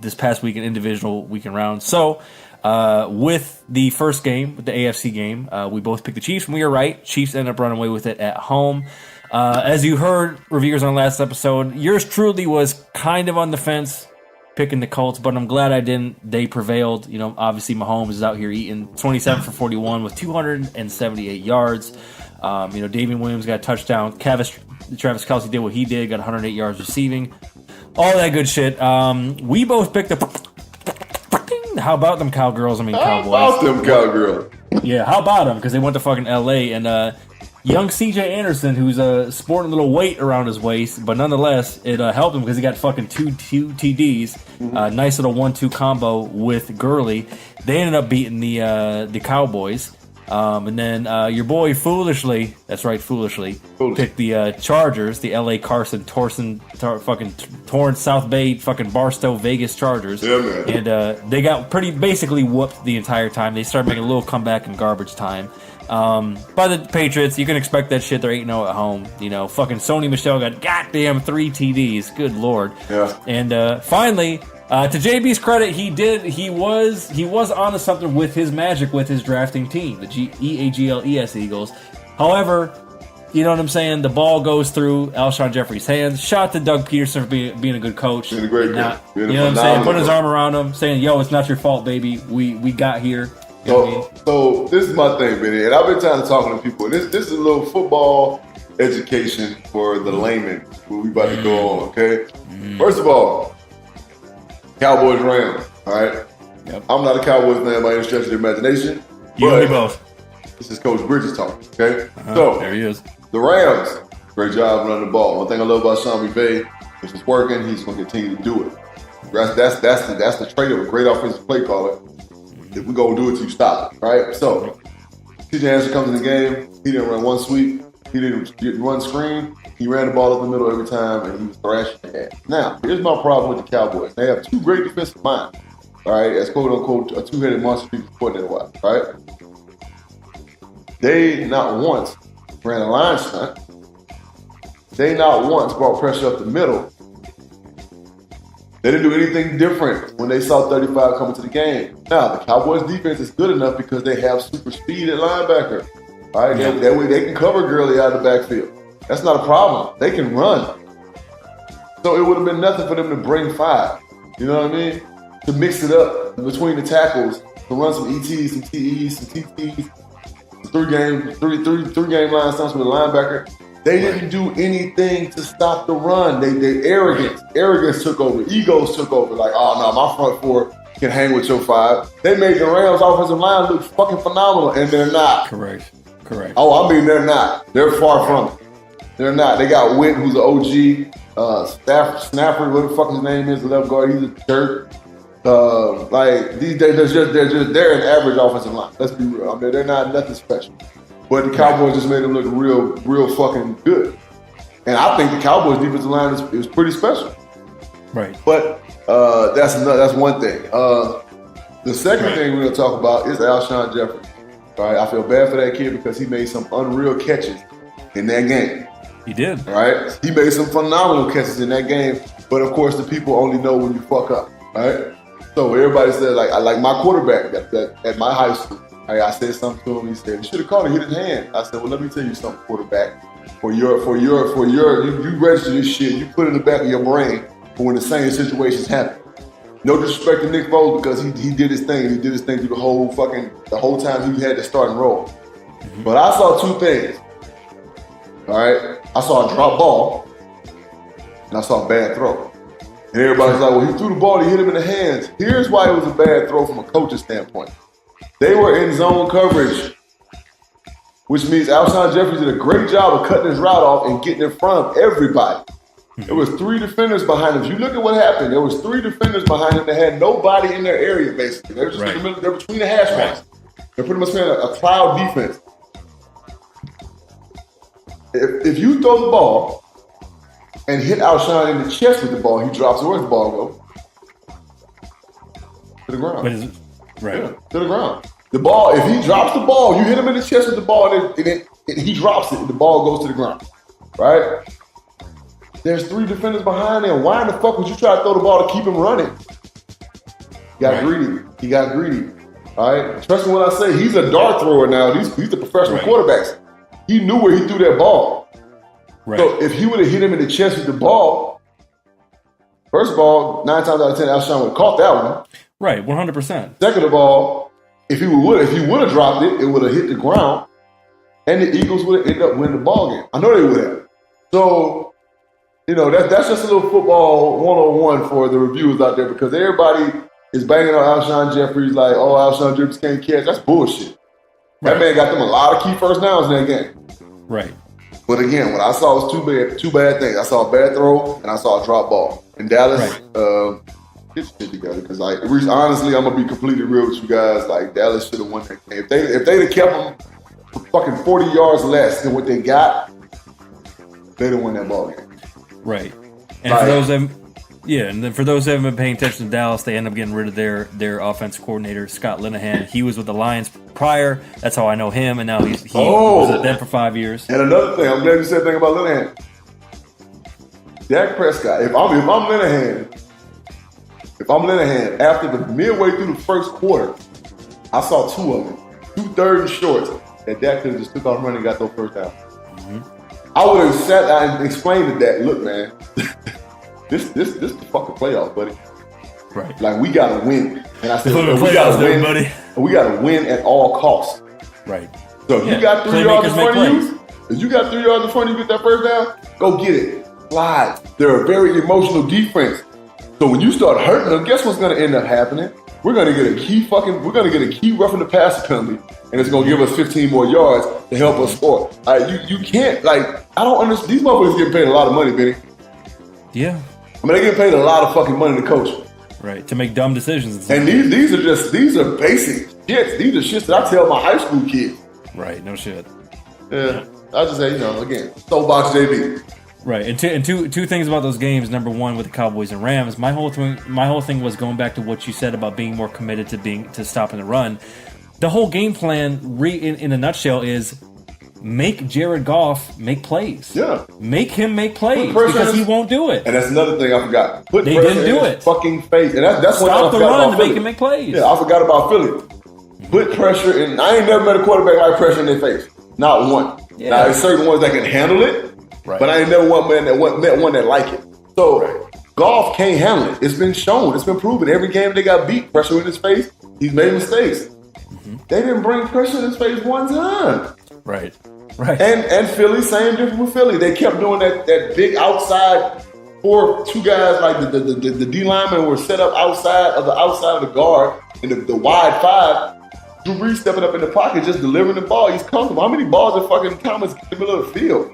this past weekend, individual weekend round. So, with the first game, with the AFC game, we both picked the Chiefs, and we were right. Chiefs ended up running away with it at home. As you heard, reviewers on last episode, yours truly was kind of on the fence, picking the Colts, but I'm glad I didn't. They prevailed. Obviously Mahomes is out here eating 27 for 41 with 278 yards. Davian Williams got a touchdown. Travis Kelce did what he did, got 108 yards receiving, all that good shit. We both picked up. How about them Cowgirls? I mean, Cowboys. How about them Cowgirls? Yeah, how about them? Because they went to fucking L.A. and young C.J. Anderson, who's sporting a little weight around his waist, but nonetheless, it helped him because he got fucking two TDs. Nice little 1-2 combo with Gurley. They ended up beating the Cowboys. And then your boy foolishly, that's right, foolishly, picked the Chargers, the L.A. Carson, fucking Torrance, South Bay, fucking Barstow, Vegas Chargers. Yeah, man. And they got basically whooped the entire time. They started making a little comeback in garbage time. By the Patriots, you can expect that shit. They're 8-0 at home. You know, fucking Sony Michel got goddamn 3 TDs. Good lord. Yeah. And finally, to JB's credit, he was onto something with his magic with his drafting team, the EAGLES Eagles. However, you know what I'm saying? The ball goes through Alshon Jeffrey's hands. Shout out to Doug Peterson for being a good coach. Being a great coach. You know what I'm saying? Putting his arm around him, saying, "Yo, it's not your fault, baby. We got here." You know what I mean? So this is my thing, Benny, and I've been trying to talk to people. This is a little football education for the layman who we about to go on, okay? First of all, Cowboys Rams, all right? Yep. I'm not a Cowboys fan by any stretch of the imagination. You and me both. This is Coach Bridges talking, okay? So there he is. The Rams, great job running the ball. One thing I love about Sean McVay, if it's working, he's going to continue to do it. That's the trait of a great offensive play caller. If we go do it, you stop it, right? So, TJ Anderson comes in the game. He didn't run one sweep. He didn't get one screen. He ran the ball up the middle every time, and he was thrashing the ass. Now, here's my problem with the Cowboys. They have 2 great defensive minds, all right? As quote-unquote a 2-headed monster people put it in a while, right? They not once ran a line stunt. They not once brought pressure up the middle. They didn't do anything different when they saw 35 coming to the game. Now, the Cowboys defense is good enough because they have super speed at linebacker. All right, that way they can cover Gurley out of the backfield. That's not a problem. They can run. So it would have been nothing for them to bring 5. You know what I mean? To mix it up between the tackles, to run some ETs, some TEs, some TTs, three-game line stunts with a linebacker. They didn't do anything to stop the run. They arrogance took over. Egos took over. Like, oh no, my front 4 can hang with your 5. They made the Rams offensive line look fucking phenomenal, and they're not. Correct. Oh, I mean, they're not. They're far from it. They're not. They got Witt, who's an OG. Snapper, what the fuck his name is, the left guard. He's a jerk. They're an average offensive line. Let's be real. I mean, they're not nothing special. But the Cowboys just made them look real fucking good. And I think the Cowboys defensive line is pretty special. Right. But that's one thing. The second thing we're going to talk about is Alshon Jeffrey. All right, I feel bad for that kid because he made some unreal catches in that game. He did. All right? He made some phenomenal catches in that game. But, of course, the people only know when you fuck up. All right? So everybody said, like my quarterback at my high school, I said something to him. He said, "You should have caught it, hit his hand." I said, "Well, let me tell you something, quarterback. You register this shit. You put it in the back of your brain for when the same situations happen. No disrespect to Nick Foles because he did his thing. He did his thing through the whole time he had to start and roll. But I saw 2 things. All right, I saw a drop ball, and I saw a bad throw. And everybody's like, "Well, he threw the ball. He hit him in the hands." Here's why it was a bad throw from a coach's standpoint. They were in zone coverage, which means Alshon Jeffrey did a great job of cutting his route off and getting in front of everybody. There was 3 defenders behind him. If you look at what happened, there was 3 defenders behind him that had nobody in their area, basically. They're just in the middle, they're between the hash marks. They're pretty much playing a cloud defense. If you throw the ball and hit Alshon in the chest with the ball, he drops. Where's the ball go? To the ground. Right. Yeah, to the ground. The ball, if he drops the ball, you hit him in the chest with the ball, and he drops it, and the ball goes to the ground. Right? There's 3 defenders behind him. Why in the fuck would you try to throw the ball to keep him running? He got greedy. All right? Trust me when I say he's a dart thrower now. He's the professional quarterbacks. He knew where he threw that ball. Right. So if he would have hit him in the chest with the ball, first of all, 9 times out of 10, Alshon would have caught that one. Right, 100%. Second of all, if he would have dropped it, it would have hit the ground, and the Eagles would have ended up winning the ball game. I know they would have. So, that's just a little football 101 for the reviewers out there because everybody is banging on Alshon Jeffries like, oh, Alshon Jeffries can't catch. That's bullshit. Right. That man got them a lot of key first downs in that game. Right. But again, what I saw was two bad things. I saw a bad throw and I saw a drop ball. And Dallas, get shit together because, honestly, I'm gonna be completely real with you guys. Like, Dallas should have won that game. If they'd have kept them fucking 40 yards less than what they got, they'd have won that ball game. Right. And for those of them, and then for those that haven't been paying attention to Dallas, they end up getting rid of their offensive coordinator, Scott Linehan. He was with the Lions prior. That's how I know him, and now he was at them for 5 years. And another thing, I'm glad you said a thing about Linehan. Dak Prescott, if I'm Linehan, after the midway through the first quarter, I saw two of them, 2 third and shorts, that Dak could have just took off running and got those first down. Mm-hmm. I would have sat down and explained to Dak, look, man, this the fucking playoffs, buddy. Right. Like, we gotta win. And I said, we gotta win, buddy. And we gotta win at all costs. Right. So if you got 3 yards in front of you, get that first down, go get it. Slide. They're a very emotional defense. So when you start hurting them, guess what's gonna end up happening? We're gonna get a key roughing the passer penalty, and it's gonna give us 15 more yards to help us score. You can't, I don't understand. These motherfuckers getting paid a lot of money, Benny. Yeah. I mean, they get paid a lot of fucking money to coach. Right, to make dumb decisions. And these are basic shits. These are shits that I tell my high school kids. Right, no shit. Yeah, I just say, again, soapbox JB. Right, and two things about those games. Number one, with the Cowboys and Rams, my whole thing was going back to what you said about being more committed to stopping the run. The whole game plan, in a nutshell, is make Jared Goff make plays. Yeah. Make him make plays because he won't do it. And that's another thing I forgot. They didn't do it. Fucking face. And that's Stop the run to make him make plays. Yeah, I forgot about Philly. Put pressure in. I ain't never met a quarterback like pressure in their face. Not one. Yeah. Now, there's certain ones that can handle it, but I ain't never met one that like it. So, Goff can't handle it. It's been shown. It's been proven. Every game they got beat, pressure in his face, he's made mistakes. Mm-hmm. They didn't bring pressure in his face one time. Right. And Philly, same difference with Philly. They kept doing that big outside 2 guys, like the D linemen were set up outside of the guard and the wide 5. Drew Brees stepping up in the pocket, just delivering the ball. He's comfortable. How many balls did fucking Thomas get in the middle of the field?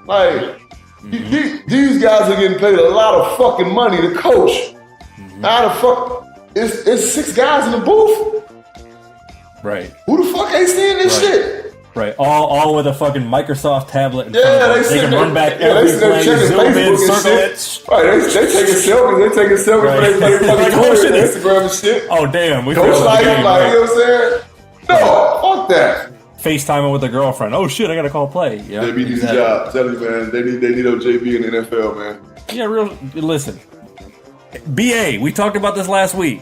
Like, these guys are getting paid a lot of fucking money to coach. Mm-hmm. How the fuck? It's 6 guys in the booth. Right. Who the fuck ain't seeing this shit? Right, all with a fucking Microsoft tablet. They can run back every play, zoom in, circle it. Right, they taking selfies. They taking selfies. Right. They fucking Instagram and shit. Oh damn, we Coach like him, like, you know what I'm saying? No, fuck that. FaceTiming with a girlfriend. Oh shit, I gotta call play. Yeah, JB needs a job. Tell you, man. They need a JB in the NFL, man. Yeah, listen. BA, we talked about this last week.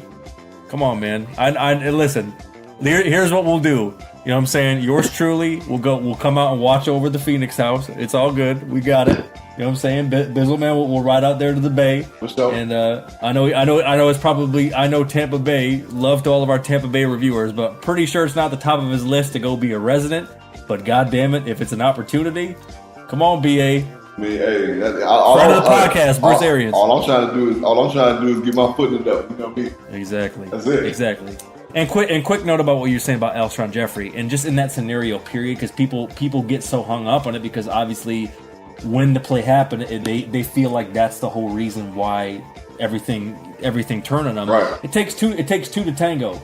Come on, man. I listen. Here's what we'll do. You know what I'm saying? Yours truly, we'll come out and watch over the Phoenix house. It's all good. We got it. You know what I'm saying? Bizzleman will ride out there to the Bay. What's up? And I know Tampa Bay, love to all of our Tampa Bay reviewers, but pretty sure it's not the top of his list to go be a resident. But God damn it, if it's an opportunity, come on, BA. I mean, hey, friend of the podcast, Bruce Arians. All I'm trying to do is get my foot in the door. You know what I mean? Exactly. That's it. Exactly. And quick note about what you're saying about Alshon Jeffrey, and just in that scenario, period, because people get so hung up on it because obviously when the play happened, they feel like that's the whole reason why everything turned on them. Right. It takes two to tango.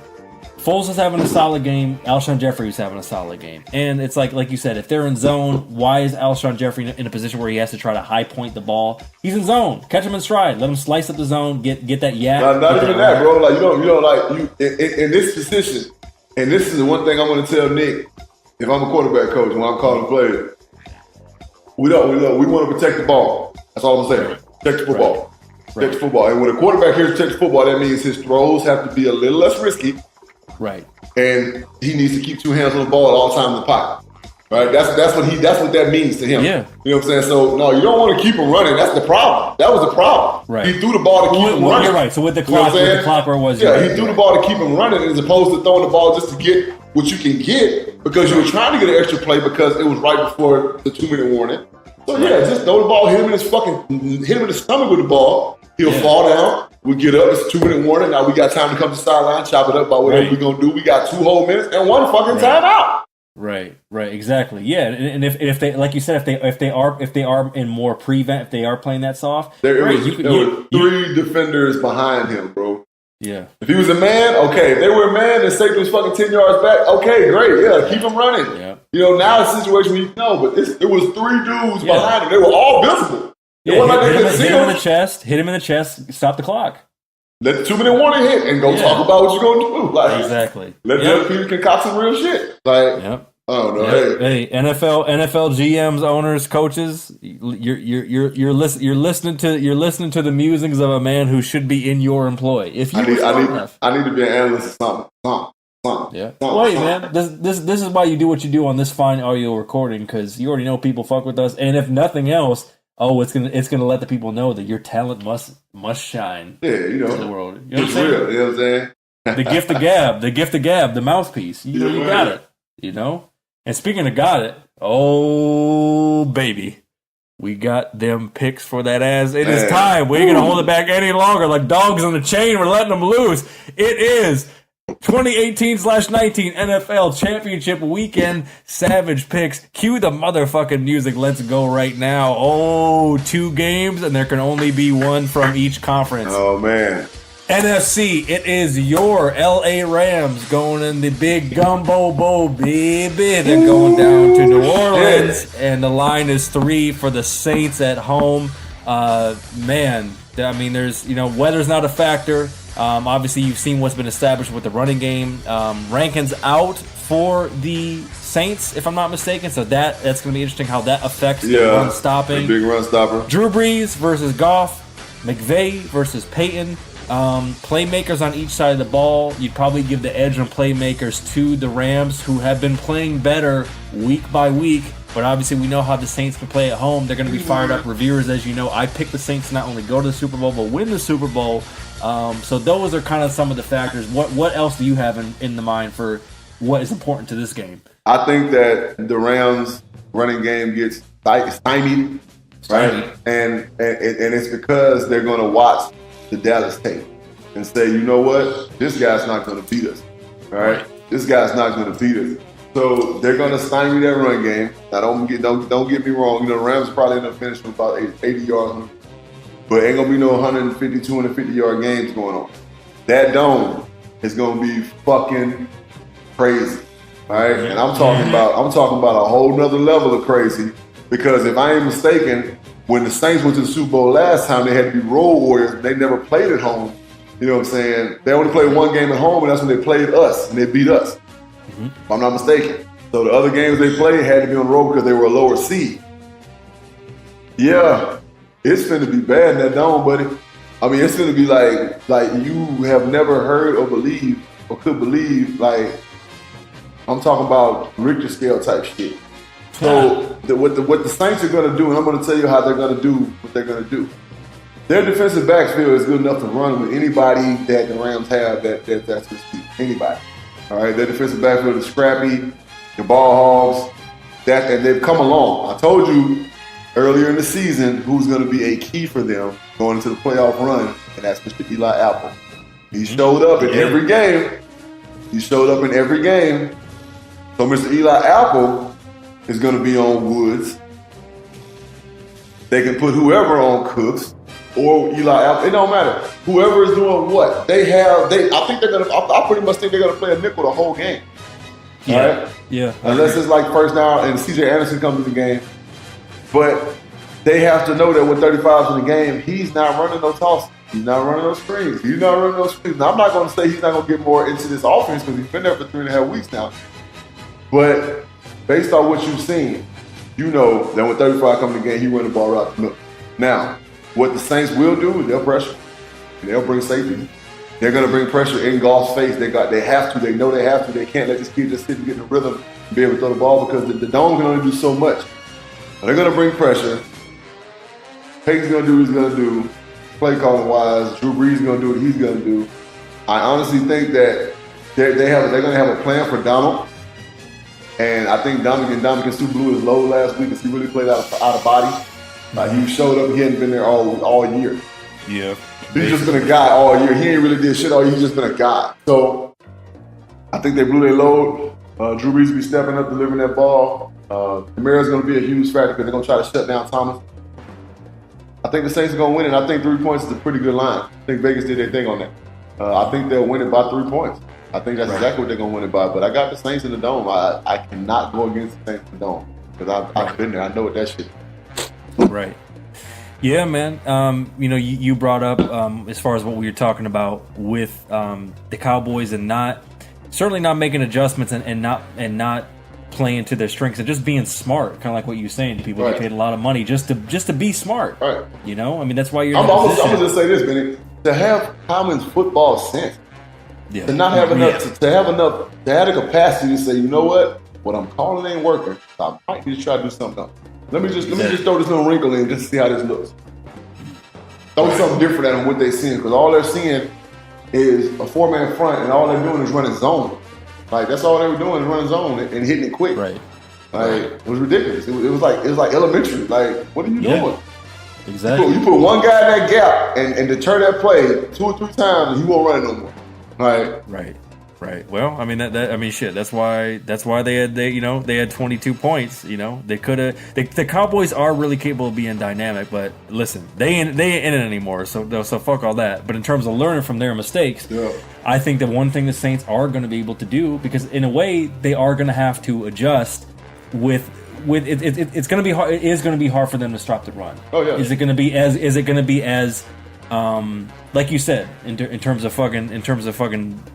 Foles is having a solid game. Alshon Jeffrey is having a solid game. And it's like you said, if they're in zone, why is Alshon Jeffrey in a position where he has to try to high point the ball? He's in zone. Catch him in stride. Let him slice up the zone. Get that yak. Not even that, bro. Like you don't like you in this position. And this is the one thing I'm going to tell Nick. If I'm a quarterback coach, when I'm calling players, we want to protect the ball. That's all I'm saying. Protect the football. Protect the football. And when a quarterback hears protect the football, that means his throws have to be a little less risky. Right. And he needs to keep 2 hands on the ball at all times in the pocket. Right? That's what that means to him. Yeah. You know what I'm saying? So no, you don't want to keep him running. That's the problem. That was the problem. Right. He threw the ball to keep him running. You're right. So with the clock, where it was. Yeah, he threw the ball to keep him running as opposed to throwing the ball just to get what you can get because you were trying to get an extra play because it was right before the 2-minute warning. So yeah, just throw the ball, hit him in his stomach with the ball. He'll fall down. We get up. It's a 2-minute warning. Now we got time to come to the sideline, chop it up by whatever we're gonna do. We got 2 whole minutes and 1 fucking timeout. Right, exactly. Yeah, and if they, like you said, if they are in more prevent, if they are playing that soft, there were 3 defenders behind him, bro. Yeah. If he was a man, okay. If they were a man and safety was fucking 10 yards back, okay, great. Yeah, keep him running. Yeah. You know, now it's a situation where but it was 3 dudes behind him. They were all visible. Yeah, hit him in the chest, stop the clock. Let the 2-minute warning hit and go talk about what you're going to do. Like, exactly. Let the other people concoct some real shit. Like, I don't know. Hey, NFL GMs, owners, coaches, you're listening to the musings of a man who should be in your employ. If you I need to be an analyst or something. Wait, man. This is why you do what you do on this fine audio recording, because you already know people fuck with us, and if nothing else, it's gonna let the people know that your talent must shine. Yeah, you know, in the world. You know it's real. You know what I'm saying? The gift of gab, the mouthpiece. You got it. You know. And speaking of got it, oh baby, we got them picks for that ass. It is time. We ain't gonna hold it back any longer. Like dogs on the chain, we're letting them loose. It is 2018/19 NFL Championship Weekend Savage Picks. Cue the motherfucking music. Let's go right now. Oh, 2 games, and there can only be 1 from each conference. Oh, man. NFC, it is your LA Rams going in the big gumbo bowl, baby. They're going down to New Orleans, and the line is 3 for the Saints at home. Man, I mean, there's, weather's not a factor. Obviously, you've seen what's been established with the running game. Rankin's out for the Saints, if I'm not mistaken. So that's going to be interesting how that affects the run stopping. Big run stopper. Drew Brees versus Goff. McVay versus Peyton. Playmakers on each side of the ball. You'd probably give the edge on playmakers to the Rams, who have been playing better week by week. But obviously, we know how the Saints can play at home. They're going to be fired up. Reviewers, as you know, I picked the Saints to not only go to the Super Bowl, but win the Super Bowl. So those are kind of some of the factors. What else do you have in the mind for what is important to this game? I think that the Rams' running game gets stymied, right? And it's because they're going to watch the Dallas tape and say, you know what, this guy's not going to beat us, all right? This guy's not going to beat us. So they're going to stymie that run game. Now, don't get me wrong. The Rams probably end up finishing with about 80 yards, but ain't going to be no 150, 250-yard games going on. That dome is going to be fucking crazy, all right? And I'm talking about a whole nother level of crazy, because if I ain't mistaken, when the Saints went to the Super Bowl last time, they had to be road warriors. They never played at home. You know what I'm saying? They only played 1 game at home, and that's when they played us, and they beat us. If I'm not mistaken. So the other games they played had to be on the road because they were a lower seed. Yeah, it's finna be bad in that dome, buddy. I mean, it's finna be like you have never heard or believed or could believe. Like, I'm talking about Richter scale type shit. So what the Saints are going to do, and I'm going to tell you how they're going to do what they're going to do. Their defensive backfield is good enough to run with anybody that the Rams have that's going to speak. Anybody. All right, their defensive backfield is scrappy, the ball hogs, and they've come along. I told you earlier in the season who's going to be a key for them going into the playoff run, and that's Mr. Eli Apple. He showed up in every game. So Mr. Eli Apple is going to be on Woods. They can put whoever on Cooks or Eli Apple. It don't matter. Whoever is doing what. I pretty much think they're going to play a nickel the whole game. Yeah. Right? Yeah. Unless it's like first down and CJ Anderson comes in the game. But they have to know that with 35 in the game, he's not running no tosses. He's not running no screens. Now, I'm not going to say he's not going to get more into this offense because he's been there for 3.5 weeks now. But based on what you've seen, you know that when 35 comes in the game, he run the ball right the middle. Now, what the Saints will do is they'll pressure. They'll bring safety. They're going to bring pressure in Goff's face. They have to. They know they have to. They can't let this kid just sit and get in the rhythm and be able to throw the ball because the dome can only do so much. But they're going to bring pressure. Peyton's going to do what he's going to do. Play calling wise, Drew Brees is going to do what he's going to do. I honestly think that they're going to have a plan for Donald. And I think Dominican Sue blew his load last week because he really played out of body. Like he showed up, he hadn't been there all year. Yeah. He's just been a guy all year. He ain't really did shit all year. He's just been a guy. So I think they blew their load. Drew Brees will be stepping up, delivering that ball. Kamara's going to be a huge factor because they're going to try to shut down Thomas. I think the Saints are going to win it. I think 3 points is a pretty good line. I think Vegas did their thing on that. I think they'll win it by 3 points. I think that's exactly what they're going to win it by. But I got the Saints in the Dome. I cannot go against the Saints in the Dome because I've been there. I know what that shit is. Right. Yeah, man. You brought up as far as what we were talking about with the Cowboys and certainly not making adjustments and not playing to their strengths and just being smart, kind of like what you're saying. People get paid a lot of money just to be smart. Right. You know, I mean that's why you're. I'm gonna just say this, Benny. To have common football sense, to not have enough, to have the capacity to say, you know what I'm calling ain't working. So I might need to try to do something else. Let me just throw this little wrinkle in just to see how this looks. Throw something different at them what they're seeing, because all they're seeing is a 4-man front, and all they're doing is running zone. Like that's all they were doing is running zone and hitting it quick. Right. Like it was ridiculous. It was like elementary. Like what are you doing? Exactly. You put one guy in that gap and deter that play 2 or 3 times, and he won't run it no more. Right. Well, I mean that's why they had 22 points. You know, they could have. The Cowboys are really capable of being dynamic, but listen, they ain't in it anymore. So fuck all that. But in terms of learning from their mistakes, I think the one thing the Saints are going to be able to do, because in a way they are going to have to adjust with it's going to be hard. It is going to be hard for them to stop the run. Oh yeah. Is it going to be as like you said, in terms of fucking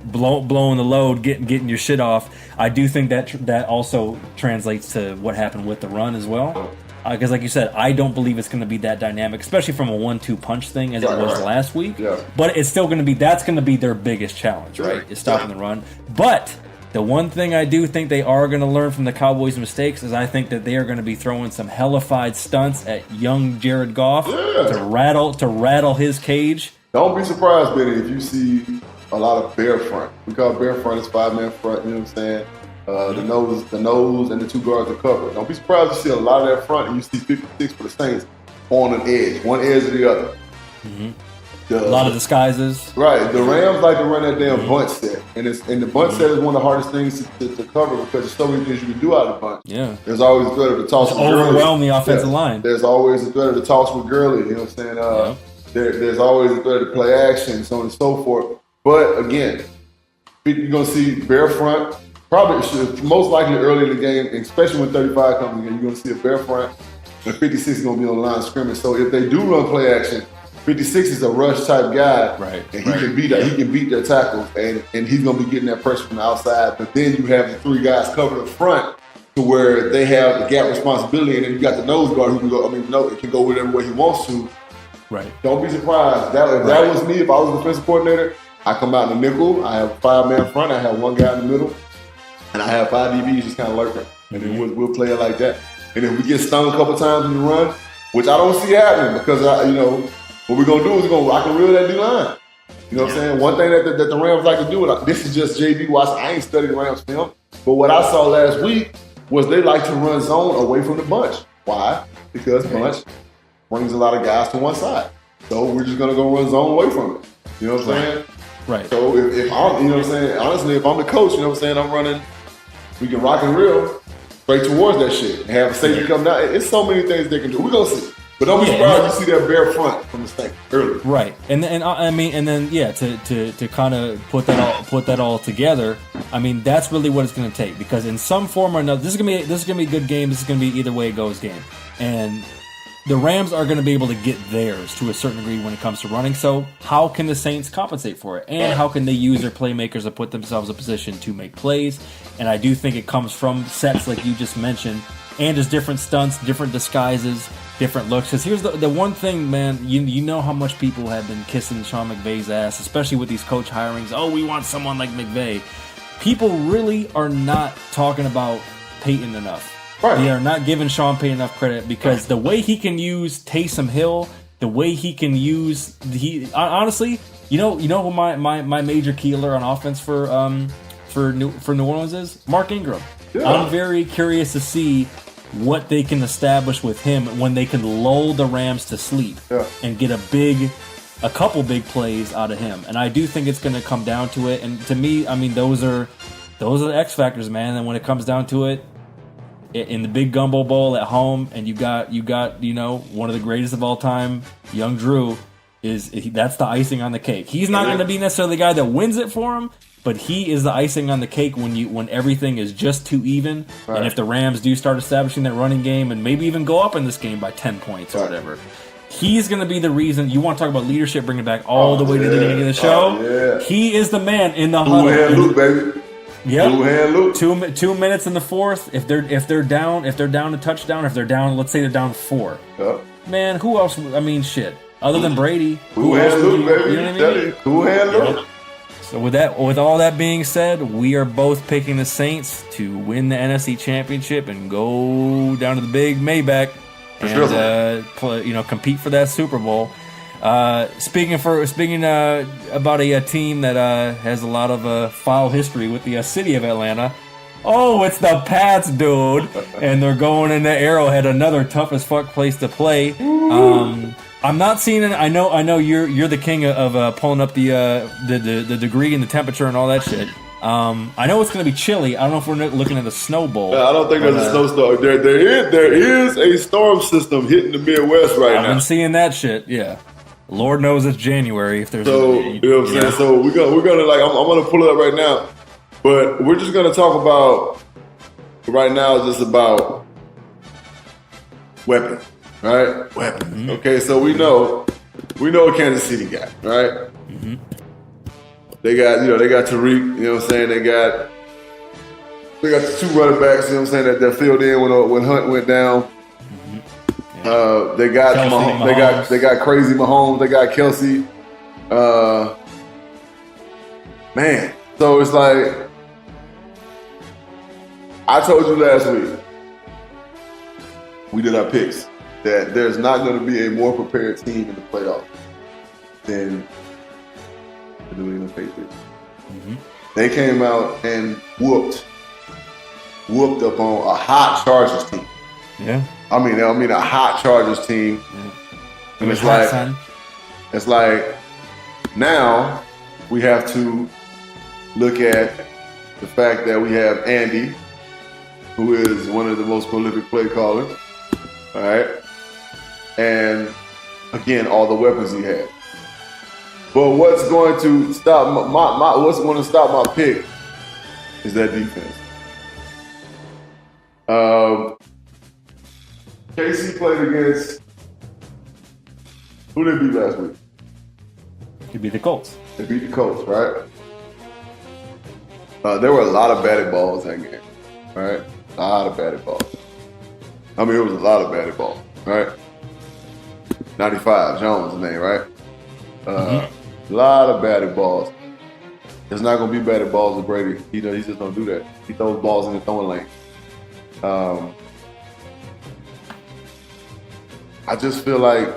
blowing the load, getting your shit off? I do think that also translates to what happened with the run as well. Because like you said, I don't believe it's going to be that dynamic, especially from a 1-2 punch thing as it was last week. Yeah. But it's still going to be their biggest challenge, right? Is stopping the run. But the one thing I do think they are going to learn from the Cowboys' mistakes is I think that they are going to be throwing some hellified stunts at young Jared Goff to rattle his cage. Don't be surprised, Benny, if you see a lot of bear front. We call bear front is 5-man front. You know what I'm saying? The nose, and the 2 guards are covered. Don't be surprised to see a lot of that front, and you see 56 for the Saints on an edge, one edge or the other. Mm-hmm. A lot of disguises. Right. The Rams like to run that damn bunch set. And the bunch set is one of the hardest things to cover because there's so many things you can do out of the bunch. Yeah. There's always a threat of the toss with Gurley. Overwhelm the offensive line. There's always a threat of the toss with Gurley. You know what I'm saying? There's always a threat of play action, so on and so forth. But again, you're going to see bear front. Probably most likely early in the game, especially when 35 comes in, you're going to see a bear front. And 56 is going to be on the line of scrimmage. So if they do run play action, 56 is a rush type guy, right? And he can beat their tackles, and he's gonna be getting that pressure from the outside. But then you have the 3 guys covered up front to where they have the gap responsibility, and then you got the nose guard who can go. It can go whatever way he wants to. Right. Don't be surprised. That was me. If I was the defensive coordinator, I come out in the nickel. I have a 5-man front. I have 1 guy in the middle, and I have 5 DBs just kind of lurking, and then we'll play it like that. And if we get stung a couple times in the run, which I don't see happening, because what we're going to do is I can reel that D-line. You know what I'm saying? One thing that the Rams like to do, and this is just JB Watson. I ain't studied the Rams film, but what I saw last week was they like to run zone away from the bunch. Why? Because bunch brings a lot of guys to one side. So we're just going to go run zone away from it. You know what I'm saying? Right. So if I'm, you know what I'm saying? Honestly, if I'm the coach, you know what I'm saying? I'm running, we can rock and reel straight towards that shit and have a safety come down. It's so many things they can do. We're going to see. But don't be surprised you see that bare front from the Saints early. Right, and then to kind of put that all together, I mean that's really what it's going to take, because in some form or another, this is going to be a good game. This is going to be either way it goes game, and the Rams are going to be able to get theirs to a certain degree when it comes to running. So how can the Saints compensate for it, and how can they use their playmakers to put themselves in a position to make plays? And I do think it comes from sets like you just mentioned, and just different stunts, different disguises, different looks. Because here's the one thing, man, you know how much people have been kissing Sean McVay's ass, especially with these coach hirings. Oh, we want someone like McVay. People really are not talking about Peyton enough. Right. They are not giving Sean Payton enough credit, because the way he can use Taysom Hill, the way he can use honestly, you know who my major killer on offense for for New Orleans is Mark Ingram. Yeah. I'm very curious to see what they can establish with him when they can lull the Rams to sleep and get a couple big plays out of him. And I do think it's going to come down to it. And to me, I mean, those are the X factors, man. And when it comes down to it, in the big gumbo bowl at home, and you got one of the greatest of all time, young Drew, that's the icing on the cake. He's not going to be necessarily the guy that wins it for him, but he is the icing on the cake when everything is just too even. Right. And if the Rams do start establishing that running game and maybe even go up in this game by 10 points or whatever, he's going to be the reason. You want to talk about leadership, bring it back all the way to the beginning of the show? He is the man in the huddle. Luke, baby. Yep. 2 minutes in the fourth. If they're down a touchdown, if they're down, let's say they're down 4. Yep. Man, who else? I mean, shit. Other than Brady, who else? Luke, baby. You know what I mean? Who Luke? So with all that being said, we are both picking the Saints to win the NFC Championship and go down to the big Maybach and compete for that Super Bowl. Speaking about a team that has a lot of foul history with the city of Atlanta. Oh, it's the Pats, dude, and they're going into Arrowhead, another tough as fuck place to play. I'm not seeing it. I know you're the king of pulling up the degree and the temperature and all that shit. I know it's going to be chilly. I don't know if we're looking at a snow bowl. No, I don't think there's a snowstorm. There is a storm system hitting the Midwest right now. I've been seeing that shit. Yeah, Lord knows it's January. If there's you know what I'm saying. So we're gonna I'm gonna pull it up right now, but we're just gonna talk about right now. Just about weapons. Right? Weapons. Mm-hmm. Okay, so we know what Kansas City got, right? Mm-hmm. They got Tariq, you know what I'm saying? They got the 2 running backs, you know what I'm saying, that filled in when Hunt went down. Mm-hmm. Yeah. They got Mahomes. They got crazy Mahomes, they got Kelsey. Man. So it's like I told you last week, we did our picks, that there's not going to be a more prepared team in the playoffs than the New England Patriots. Mm-hmm. They came out and whooped up on a hot Chargers team. Yeah, I mean a hot Chargers team. Yeah. And it's like now we have to look at the fact that we have Andy, who is one of the most prolific play callers. All right. And again, all the weapons he had. But what's going to stop my pick is that defense. KC played against who did they beat last week? They beat the Colts. They beat the Colts, right? There were a lot of batted balls that game, right? A lot of batted balls. I mean, it was a lot of batted balls, right? 95, Jones' name, right? A lot of batted balls. There's not going to be batted balls with Brady. He just don't do that. He throws balls in the throwing lane. I just feel like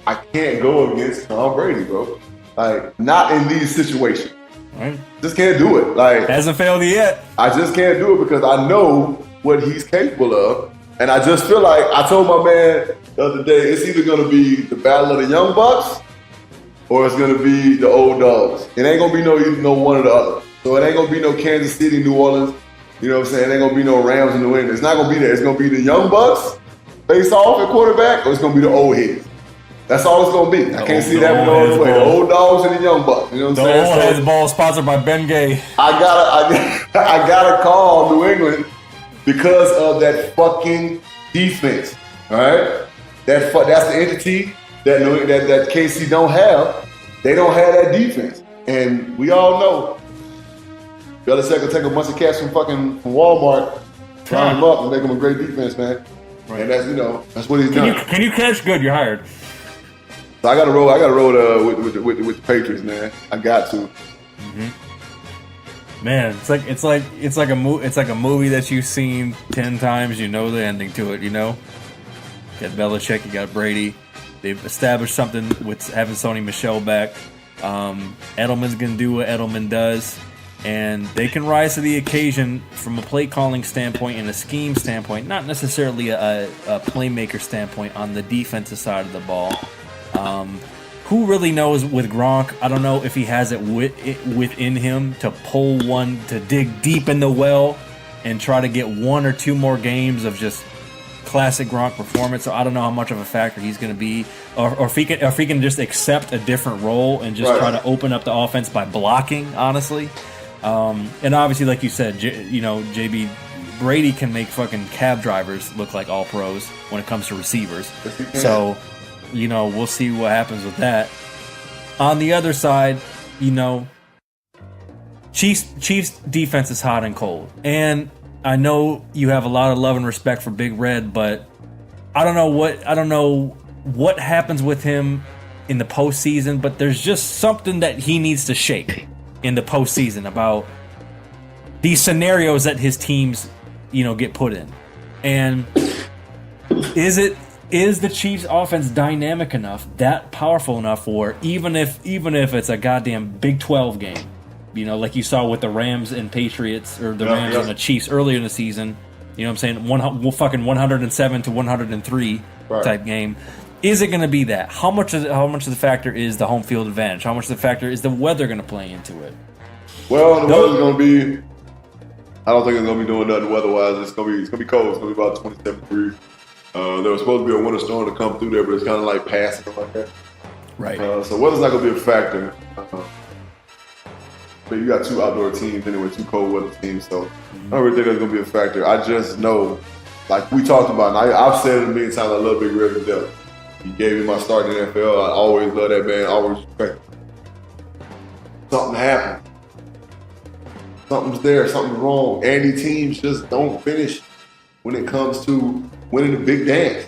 I can't go against Tom Brady, bro. Like, not in these situations. Right. Just can't do it. Like, hasn't failed yet. I just can't do it because I know what he's capable of. And I just feel like, I told my man the other day, it's either going to be the battle of the young bucks or it's going to be the old dogs. It ain't going to be no one or the other. So it ain't going to be no Kansas City, New Orleans. You know what I'm saying? It ain't going to be no Rams in New England. It's not going to be that. It's going to be the young bucks face off at quarterback, or it's going to be the old heads. That's all it's going to be. I can't see that no other way. The old dogs and the young bucks. You know what I'm saying? The old heads ball sponsored by Ben Gay. I gotta call New England because of that fucking defense. All right, that's the entity that KC don't have. They don't have that defense, and we all know. Belichick will take a bunch of cats from Walmart, line them up, and make them a great defense, man. Right. And that's what he's done. Can you catch? Good, you're hired. So I got to roll with the Patriots, man. I got to. Mm-hmm. Man, it's like a movie that you've seen 10 times. You know the ending to it. You know, you got Belichick, you got Brady. They've established something with having Sony Michel back. Edelman's going to do what Edelman does, and they can rise to the occasion from a play calling standpoint and a scheme standpoint, not necessarily a playmaker standpoint on the defensive side of the ball. Who really knows with Gronk? I don't know if he has it within him to pull one, to dig deep in the well and try to get one or two more games of just classic Gronk performance. So I don't know how much of a factor he's going to be, or if he can just accept a different role and just try to open up the offense by blocking, honestly. And obviously, like you said, JB, Brady can make fucking cab drivers look like all pros when it comes to receivers. So, we'll see what happens with that. On the other side, Chiefs defense is hot and cold. And I know you have a lot of love and respect for Big Red, but I don't know what happens with him in the postseason, but there's just something that he needs to shake in the postseason about these scenarios that his teams, get put in. And is the Chiefs offense dynamic enough, that powerful enough for even if it's a goddamn Big 12 game, like you saw with the Rams and Patriots, or the Rams and the Chiefs earlier in the season, you know what I'm saying, fucking 107 to 103 type game. Is it going to be that? How much of the factor is the home field advantage? How much of the factor is the weather going to play into it? Well, the weather's going to be, I don't think it's going to be doing nothing weather-wise. It's going to be cold. It's going to be about 27 degrees. There was supposed to be a winter storm to come through there, but it's kind of like passing like that. Right. So weather's not going to be a factor. But you got two outdoor teams anyway, two cold weather teams, so I don't really think that's going to be a factor. I just know, like we talked about, and I've said it a million times, I love Big Red to death. He gave me my start in the NFL. I always love that man, always respect him. Something happened. Something's there, something's wrong. Andy teams just don't finish when it comes to winning the big dance.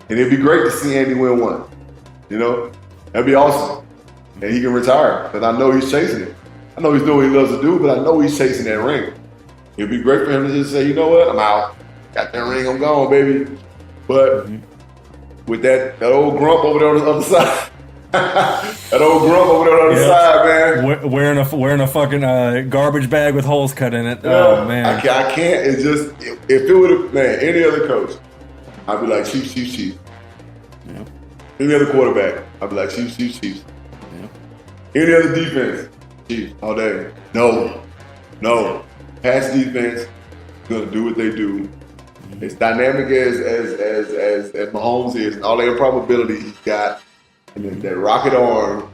And it'd be great to see Andy win one. That'd be awesome. And he can retire, because I know he's chasing it. I know he's doing what he loves to do, but I know he's chasing that ring. It'd be great for him to just say, you know what, I'm out. Got that ring, I'm gone, baby. But with that old grump over there on the other side, that old grump over there on the other side, man. Wearing a fucking garbage bag with holes cut in it. Yeah, oh, man. I can't. It's just, if it would have, man, any other coach, I'd be like, Chiefs. Yeah. Any other quarterback, I'd be like, Chiefs. Any other defense, Chiefs, all day. No. Pass defense, gonna do what they do. As dynamic as Mahomes is, and all the improbability he's got, and then that rocket arm,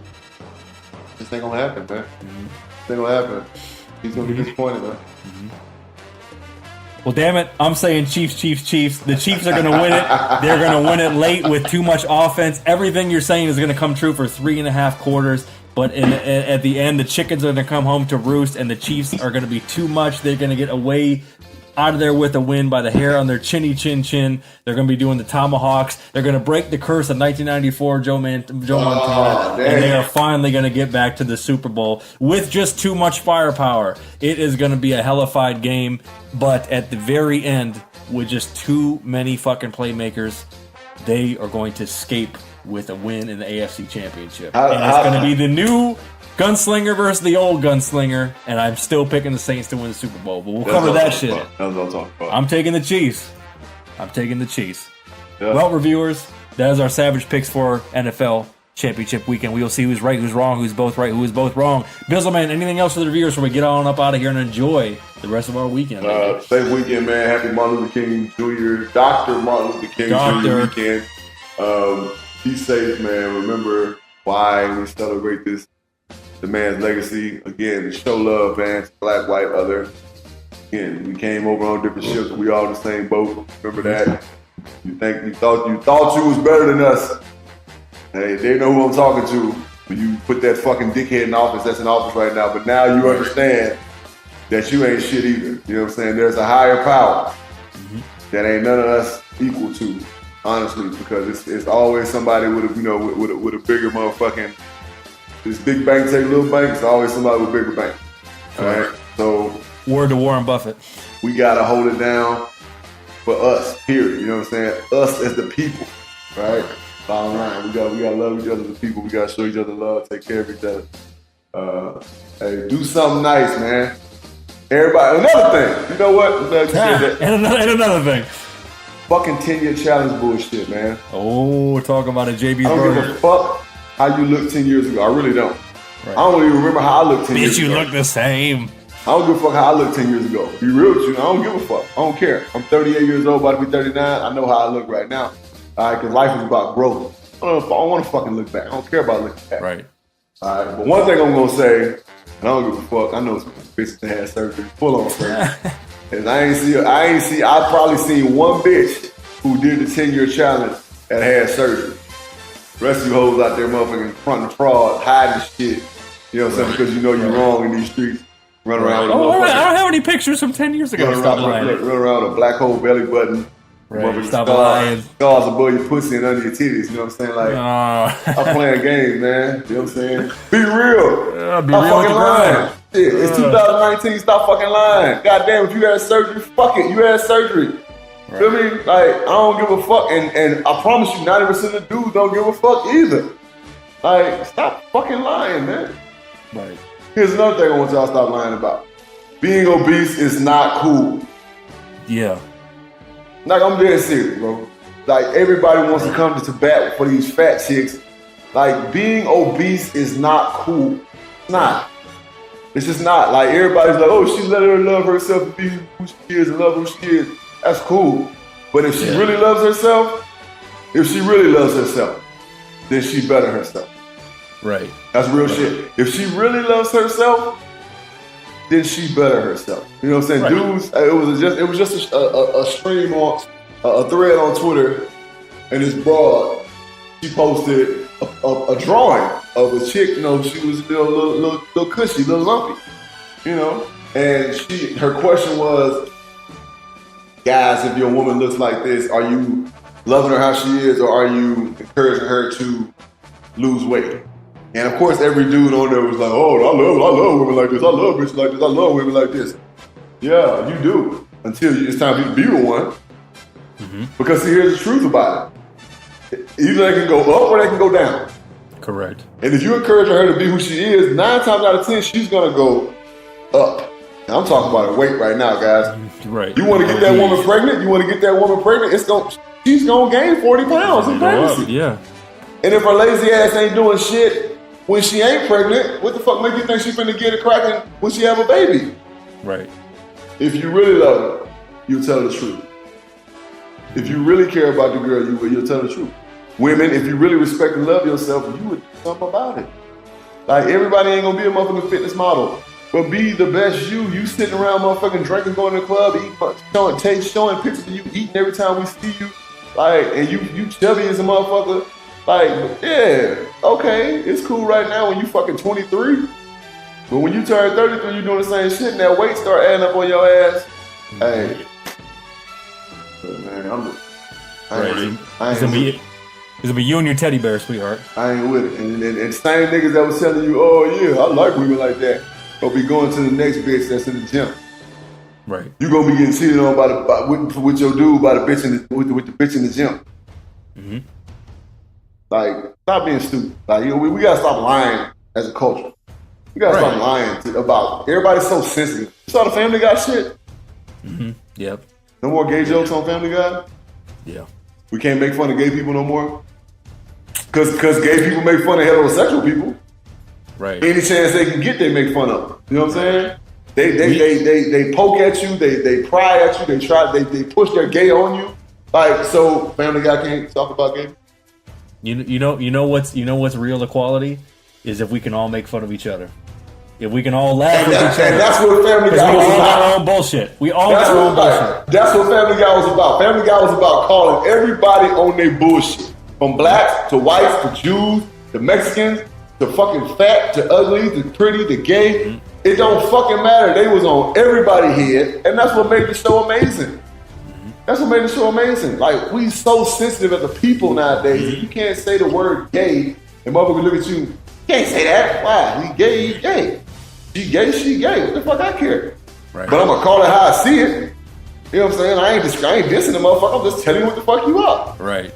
this ain't gonna happen, man. This ain't gonna happen. He's gonna be disappointed, man. Well, damn it, I'm saying Chiefs. The Chiefs are going to win it. They're going to win it late with too much offense. Everything you're saying is going to come true for 3.5 quarters. But at the end, the chickens are going to come home to roost, and the Chiefs are going to be too much. They're going to get away out of there with a win by the hair on their chinny chin. They're going to be doing the tomahawks. They're going to break the curse of 1994 Joe Montana, and they are finally going to get back to the Super Bowl with just too much firepower. It is going to be a hellified game, but at the very end, with just too many fucking playmakers, they are going to escape with a win in the AFC Championship. And it's going to be the new gunslinger versus the old gunslinger, and I'm still picking the Saints to win the Super Bowl. But we'll cover that shit. That's what I'm talking about. I'm taking the Chiefs. Yeah. Well, reviewers, that is our Savage Picks for NFL Championship weekend. We will see who's right, who's wrong, who's both right, who is both wrong. Bizzleman, anything else for the reviewers before we get on up out of here and enjoy the rest of our weekend? Safe weekend, man. Happy Martin Luther King Jr. Dr. Martin Luther King Jr. weekend. Be safe, man. Remember why we celebrate the man's legacy. Again, show love, man. Black, white, other. Again, we came over on different ships, but we all in the same boat. Remember that. You thought you was better than us. Hey, they know who I'm talking to. When you put that fucking dickhead in office that's in office right now, but now you understand that you ain't shit either. You know what I'm saying? There's a higher power that ain't none of us equal to. Honestly, because it's always somebody with a bigger motherfucking. This big bank take little bank. It's always somebody with a bigger bank. All right. So word to Warren Buffett. We gotta hold it down for us. Period. You know what I'm saying? Us as the people, right? Bottom line, we gotta love each other as people. We gotta show each other love, take care of each other. Hey, do something nice, man. Everybody, another thing. You know what? And another thing. Fucking 10-year challenge bullshit, man. Oh, we're talking about a JB's I don't Broner. give a fuck how you look 10 years ago. I really don't. Right. I don't even remember how I looked 10 years Bitch, ago. you look the same. I don't give a fuck how I looked 10 years ago. Be real with you. I don't give a fuck. I don't care. I'm 38 years old, about to be 39. I know how I look right now. All right, because life is about growth. I don't want to fucking look back. I don't care about looking back. Right. All right, but one thing I'm going to say, and I don't give a fuck, I know some bitches that had surgery, full on surgery. And I probably seen one bitch who did the 10-year challenge that had surgery. The rest of you hoes out there motherfucking fronting fraud, hiding shit. You know what I'm saying? Because you know you're wrong in these streets. Run around with a I motherfucking... don't have any pictures from 10 years ago. Stop lying. Run around with a black hole belly button. Right. Stop lying. Scars above your pussy and under your titties. You know what I'm saying? Like, I'm playing games, man. You know what I'm saying? Be real. Be Stop real fucking lying. Shit, it's 2019. Stop fucking lying. Goddamn, if you had surgery, fuck it. You had surgery. Right. Feel me? Like, I don't give a fuck. And I promise you, 90% of dudes don't give a fuck either. Like, stop fucking lying, man. Right. Here's another thing I want y'all to stop lying about. Being obese is not cool. Yeah. Like, I'm dead serious, bro. Like, everybody wants to come to bat for these fat chicks. Like, being obese is not cool. It's not. It's just not. Like, everybody's like, oh, she let her love herself and be who she is and love who she is. That's cool. But if she really loves herself, then she better herself. Right. That's real shit. If she really loves herself, then she better herself. You know what I'm saying? Right. Dudes, it was just a stream on a thread on Twitter, and this broad, she posted a drawing of a chick. You know, she was a little cushy, little lumpy. You know, and her question was, guys, if your woman looks like this, are you loving her how she is, or are you encouraging her to lose weight? And of course, every dude on there was like, "Oh, I love women like this. I love bitches like this. I love women like this." Yeah, you do until it's time for you to be with one. Mm-hmm. Because see, here's the truth about it: either they can go up or they can go down. Correct. And if you encourage her to be who she is, 9 times out of 10, she's gonna go up. And I'm talking about her weight right now, guys. Right. You want to get that woman pregnant? She's gonna gain 40 pounds in pregnancy. Yeah. And if her lazy ass ain't doing shit when she ain't pregnant, what the fuck make you think she finna get it cracking when she have a baby? Right. If you really love her, you'll tell the truth. If you really care about the girl, you'll tell the truth. Women, if you really respect and love yourself, you would do something about it. Like, everybody ain't gonna be a motherfucking fitness model, but be the best you. You sitting around motherfucking drinking, going to the club, eating, showing pictures of you eating every time we see you. Like, and you chubby as a motherfucker. Like, yeah, okay, it's cool right now when you fucking 23. But when you turn 33, you doing the same shit and that weight start adding up on your ass. Hey. Man, It's gonna be you and your teddy bear, sweetheart. I ain't with it. And same niggas that was telling you, oh yeah, I like women like that, gonna be going to the next bitch that's in the gym. Right. You gonna be getting cheated on with your dude by the bitch with the bitch in the gym. Mm-hmm. Like, stop being stupid. Like, we gotta stop lying as a culture. We gotta stop lying about. Everybody's so sensitive. You saw the Family Guy shit? Mm-hmm. Yep. No more gay jokes on Family Guy? Yeah. We can't make fun of gay people no more? Cause gay people make fun of heterosexual people. Right. Any chance they can get, they make fun of them. You know what I'm saying? They poke at you, they pry at you, they push their gay on you. Like, so Family Guy can't talk about gay people? You know what's real equality is if we can all make fun of each other. If we can all laugh with each other. And that's what Family Guy was about. We all got our own bullshit. We all got our own bullshit. That's what Family Guy was about. Family Guy was about calling everybody on their bullshit. From blacks to whites to Jews to Mexicans to fucking fat to ugly to pretty to gay. Mm-hmm. It don't fucking matter. They was on everybody's head, and that's what made the show amazing. That's what made the show amazing. Like, we so sensitive as a people nowadays. If you can't say the word gay, and motherfucker look at you, you can't say that. Why? He gay, he gay. She gay, she gay. What the fuck I care? Right. But I'm gonna call it how I see it. You know what I'm saying? I ain't dissing the motherfucker. I'm just telling you what the fuck you are. Right.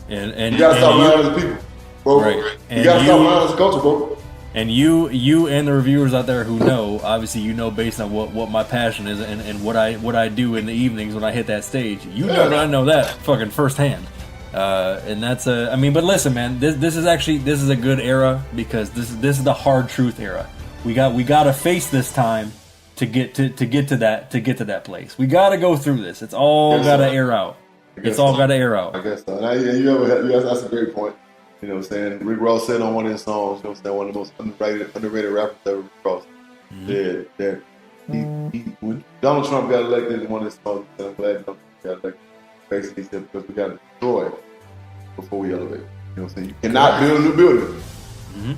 And you gotta stop lying to the people, bro. Right. You gotta stop lying to the culture, bro. And you and the reviewers out there who know, obviously you know based on what my passion is and what I do in the evenings when I hit that stage. You know that I know that fucking firsthand. And that's but listen, man, this is a good era because this is the hard truth era. We got to face this time to get to that place. We got to go through this. It's all got to air out. It's all got to air out. I guess so. And that's a great point. You know what I'm saying? Rick Ross said on one of his songs, you know what I'm saying, one of the most underrated rappers ever crossed. That when Donald Trump got elected in one of his songs, he said, I'm glad Donald Trump got elected. Basically, he said, because we got to destroy it before we elevate. You know what I'm saying? You cannot build a new building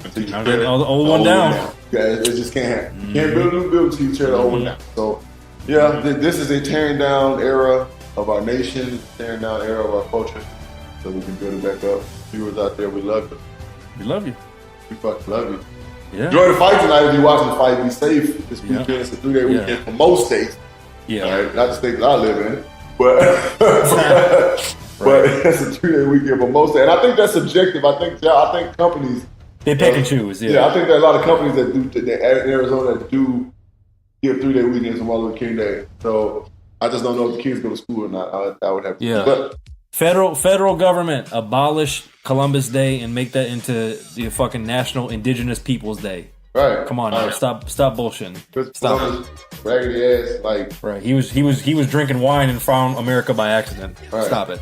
until you tear the old one down. Yeah, it just can't happen. You can't build a new building until you tear the old one down. So, yeah, this is a tearing down era of our nation, tearing down era of our culture, so we can build it back up. Viewers out there, we love you. We love you. We fucking love you. Yeah. Enjoy the fight tonight. If you're watching the fight, be safe this weekend. It's a 3-day weekend for most states. Yeah. All right? Not the states I live in, but it's a 3-day weekend for most states. And I think that's subjective. I think companies they pick and choose. Yeah, I think there are a lot of companies that do in Arizona that do give 3-day weekends and Martin Luther King Day. So I just don't know if the kids go to school or not. I would have to. Yeah. But federal government abolish Columbus Day and make that into the fucking National Indigenous Peoples Day. Right. Come on now, stop bullshitting. Stop Columbus, raggedy ass, like. Right. He was drinking wine and found America by accident. Right. Stop it.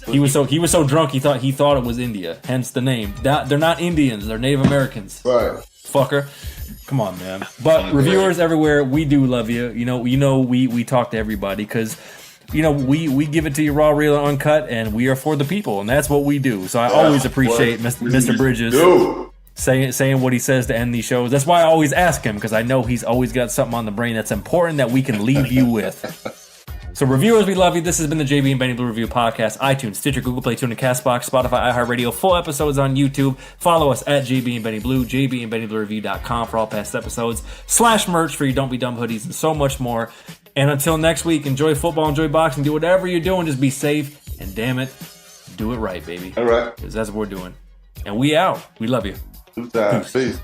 He was so drunk he thought it was India. Hence the name. They're not Indians. They're Native Americans. Right. Fucker. Come on, man. But reviewers everywhere, we do love you. You know we talk to everybody because. You know, we give it to you raw, real, and uncut, and we are for the people, and that's what we do. So I always appreciate Mr. Bridges saying what he says to end these shows. That's why I always ask him, because I know he's always got something on the brain that's important that we can leave you with. So reviewers, we love you. This has been the JB and Benny Blue Review Podcast. iTunes, Stitcher, Google Play, TuneIn, CastBox, Spotify, iHeartRadio. Full episodes on YouTube. Follow us at JB and Benny Blue, JBandBennyBlueReview.com for all past episodes, /merch for your Don't Be Dumb hoodies, and so much more. And until next week, enjoy football, enjoy boxing, do whatever you're doing, just be safe, and damn it, do it right, baby. All right. Because that's what we're doing. And we out. We love you. Peace.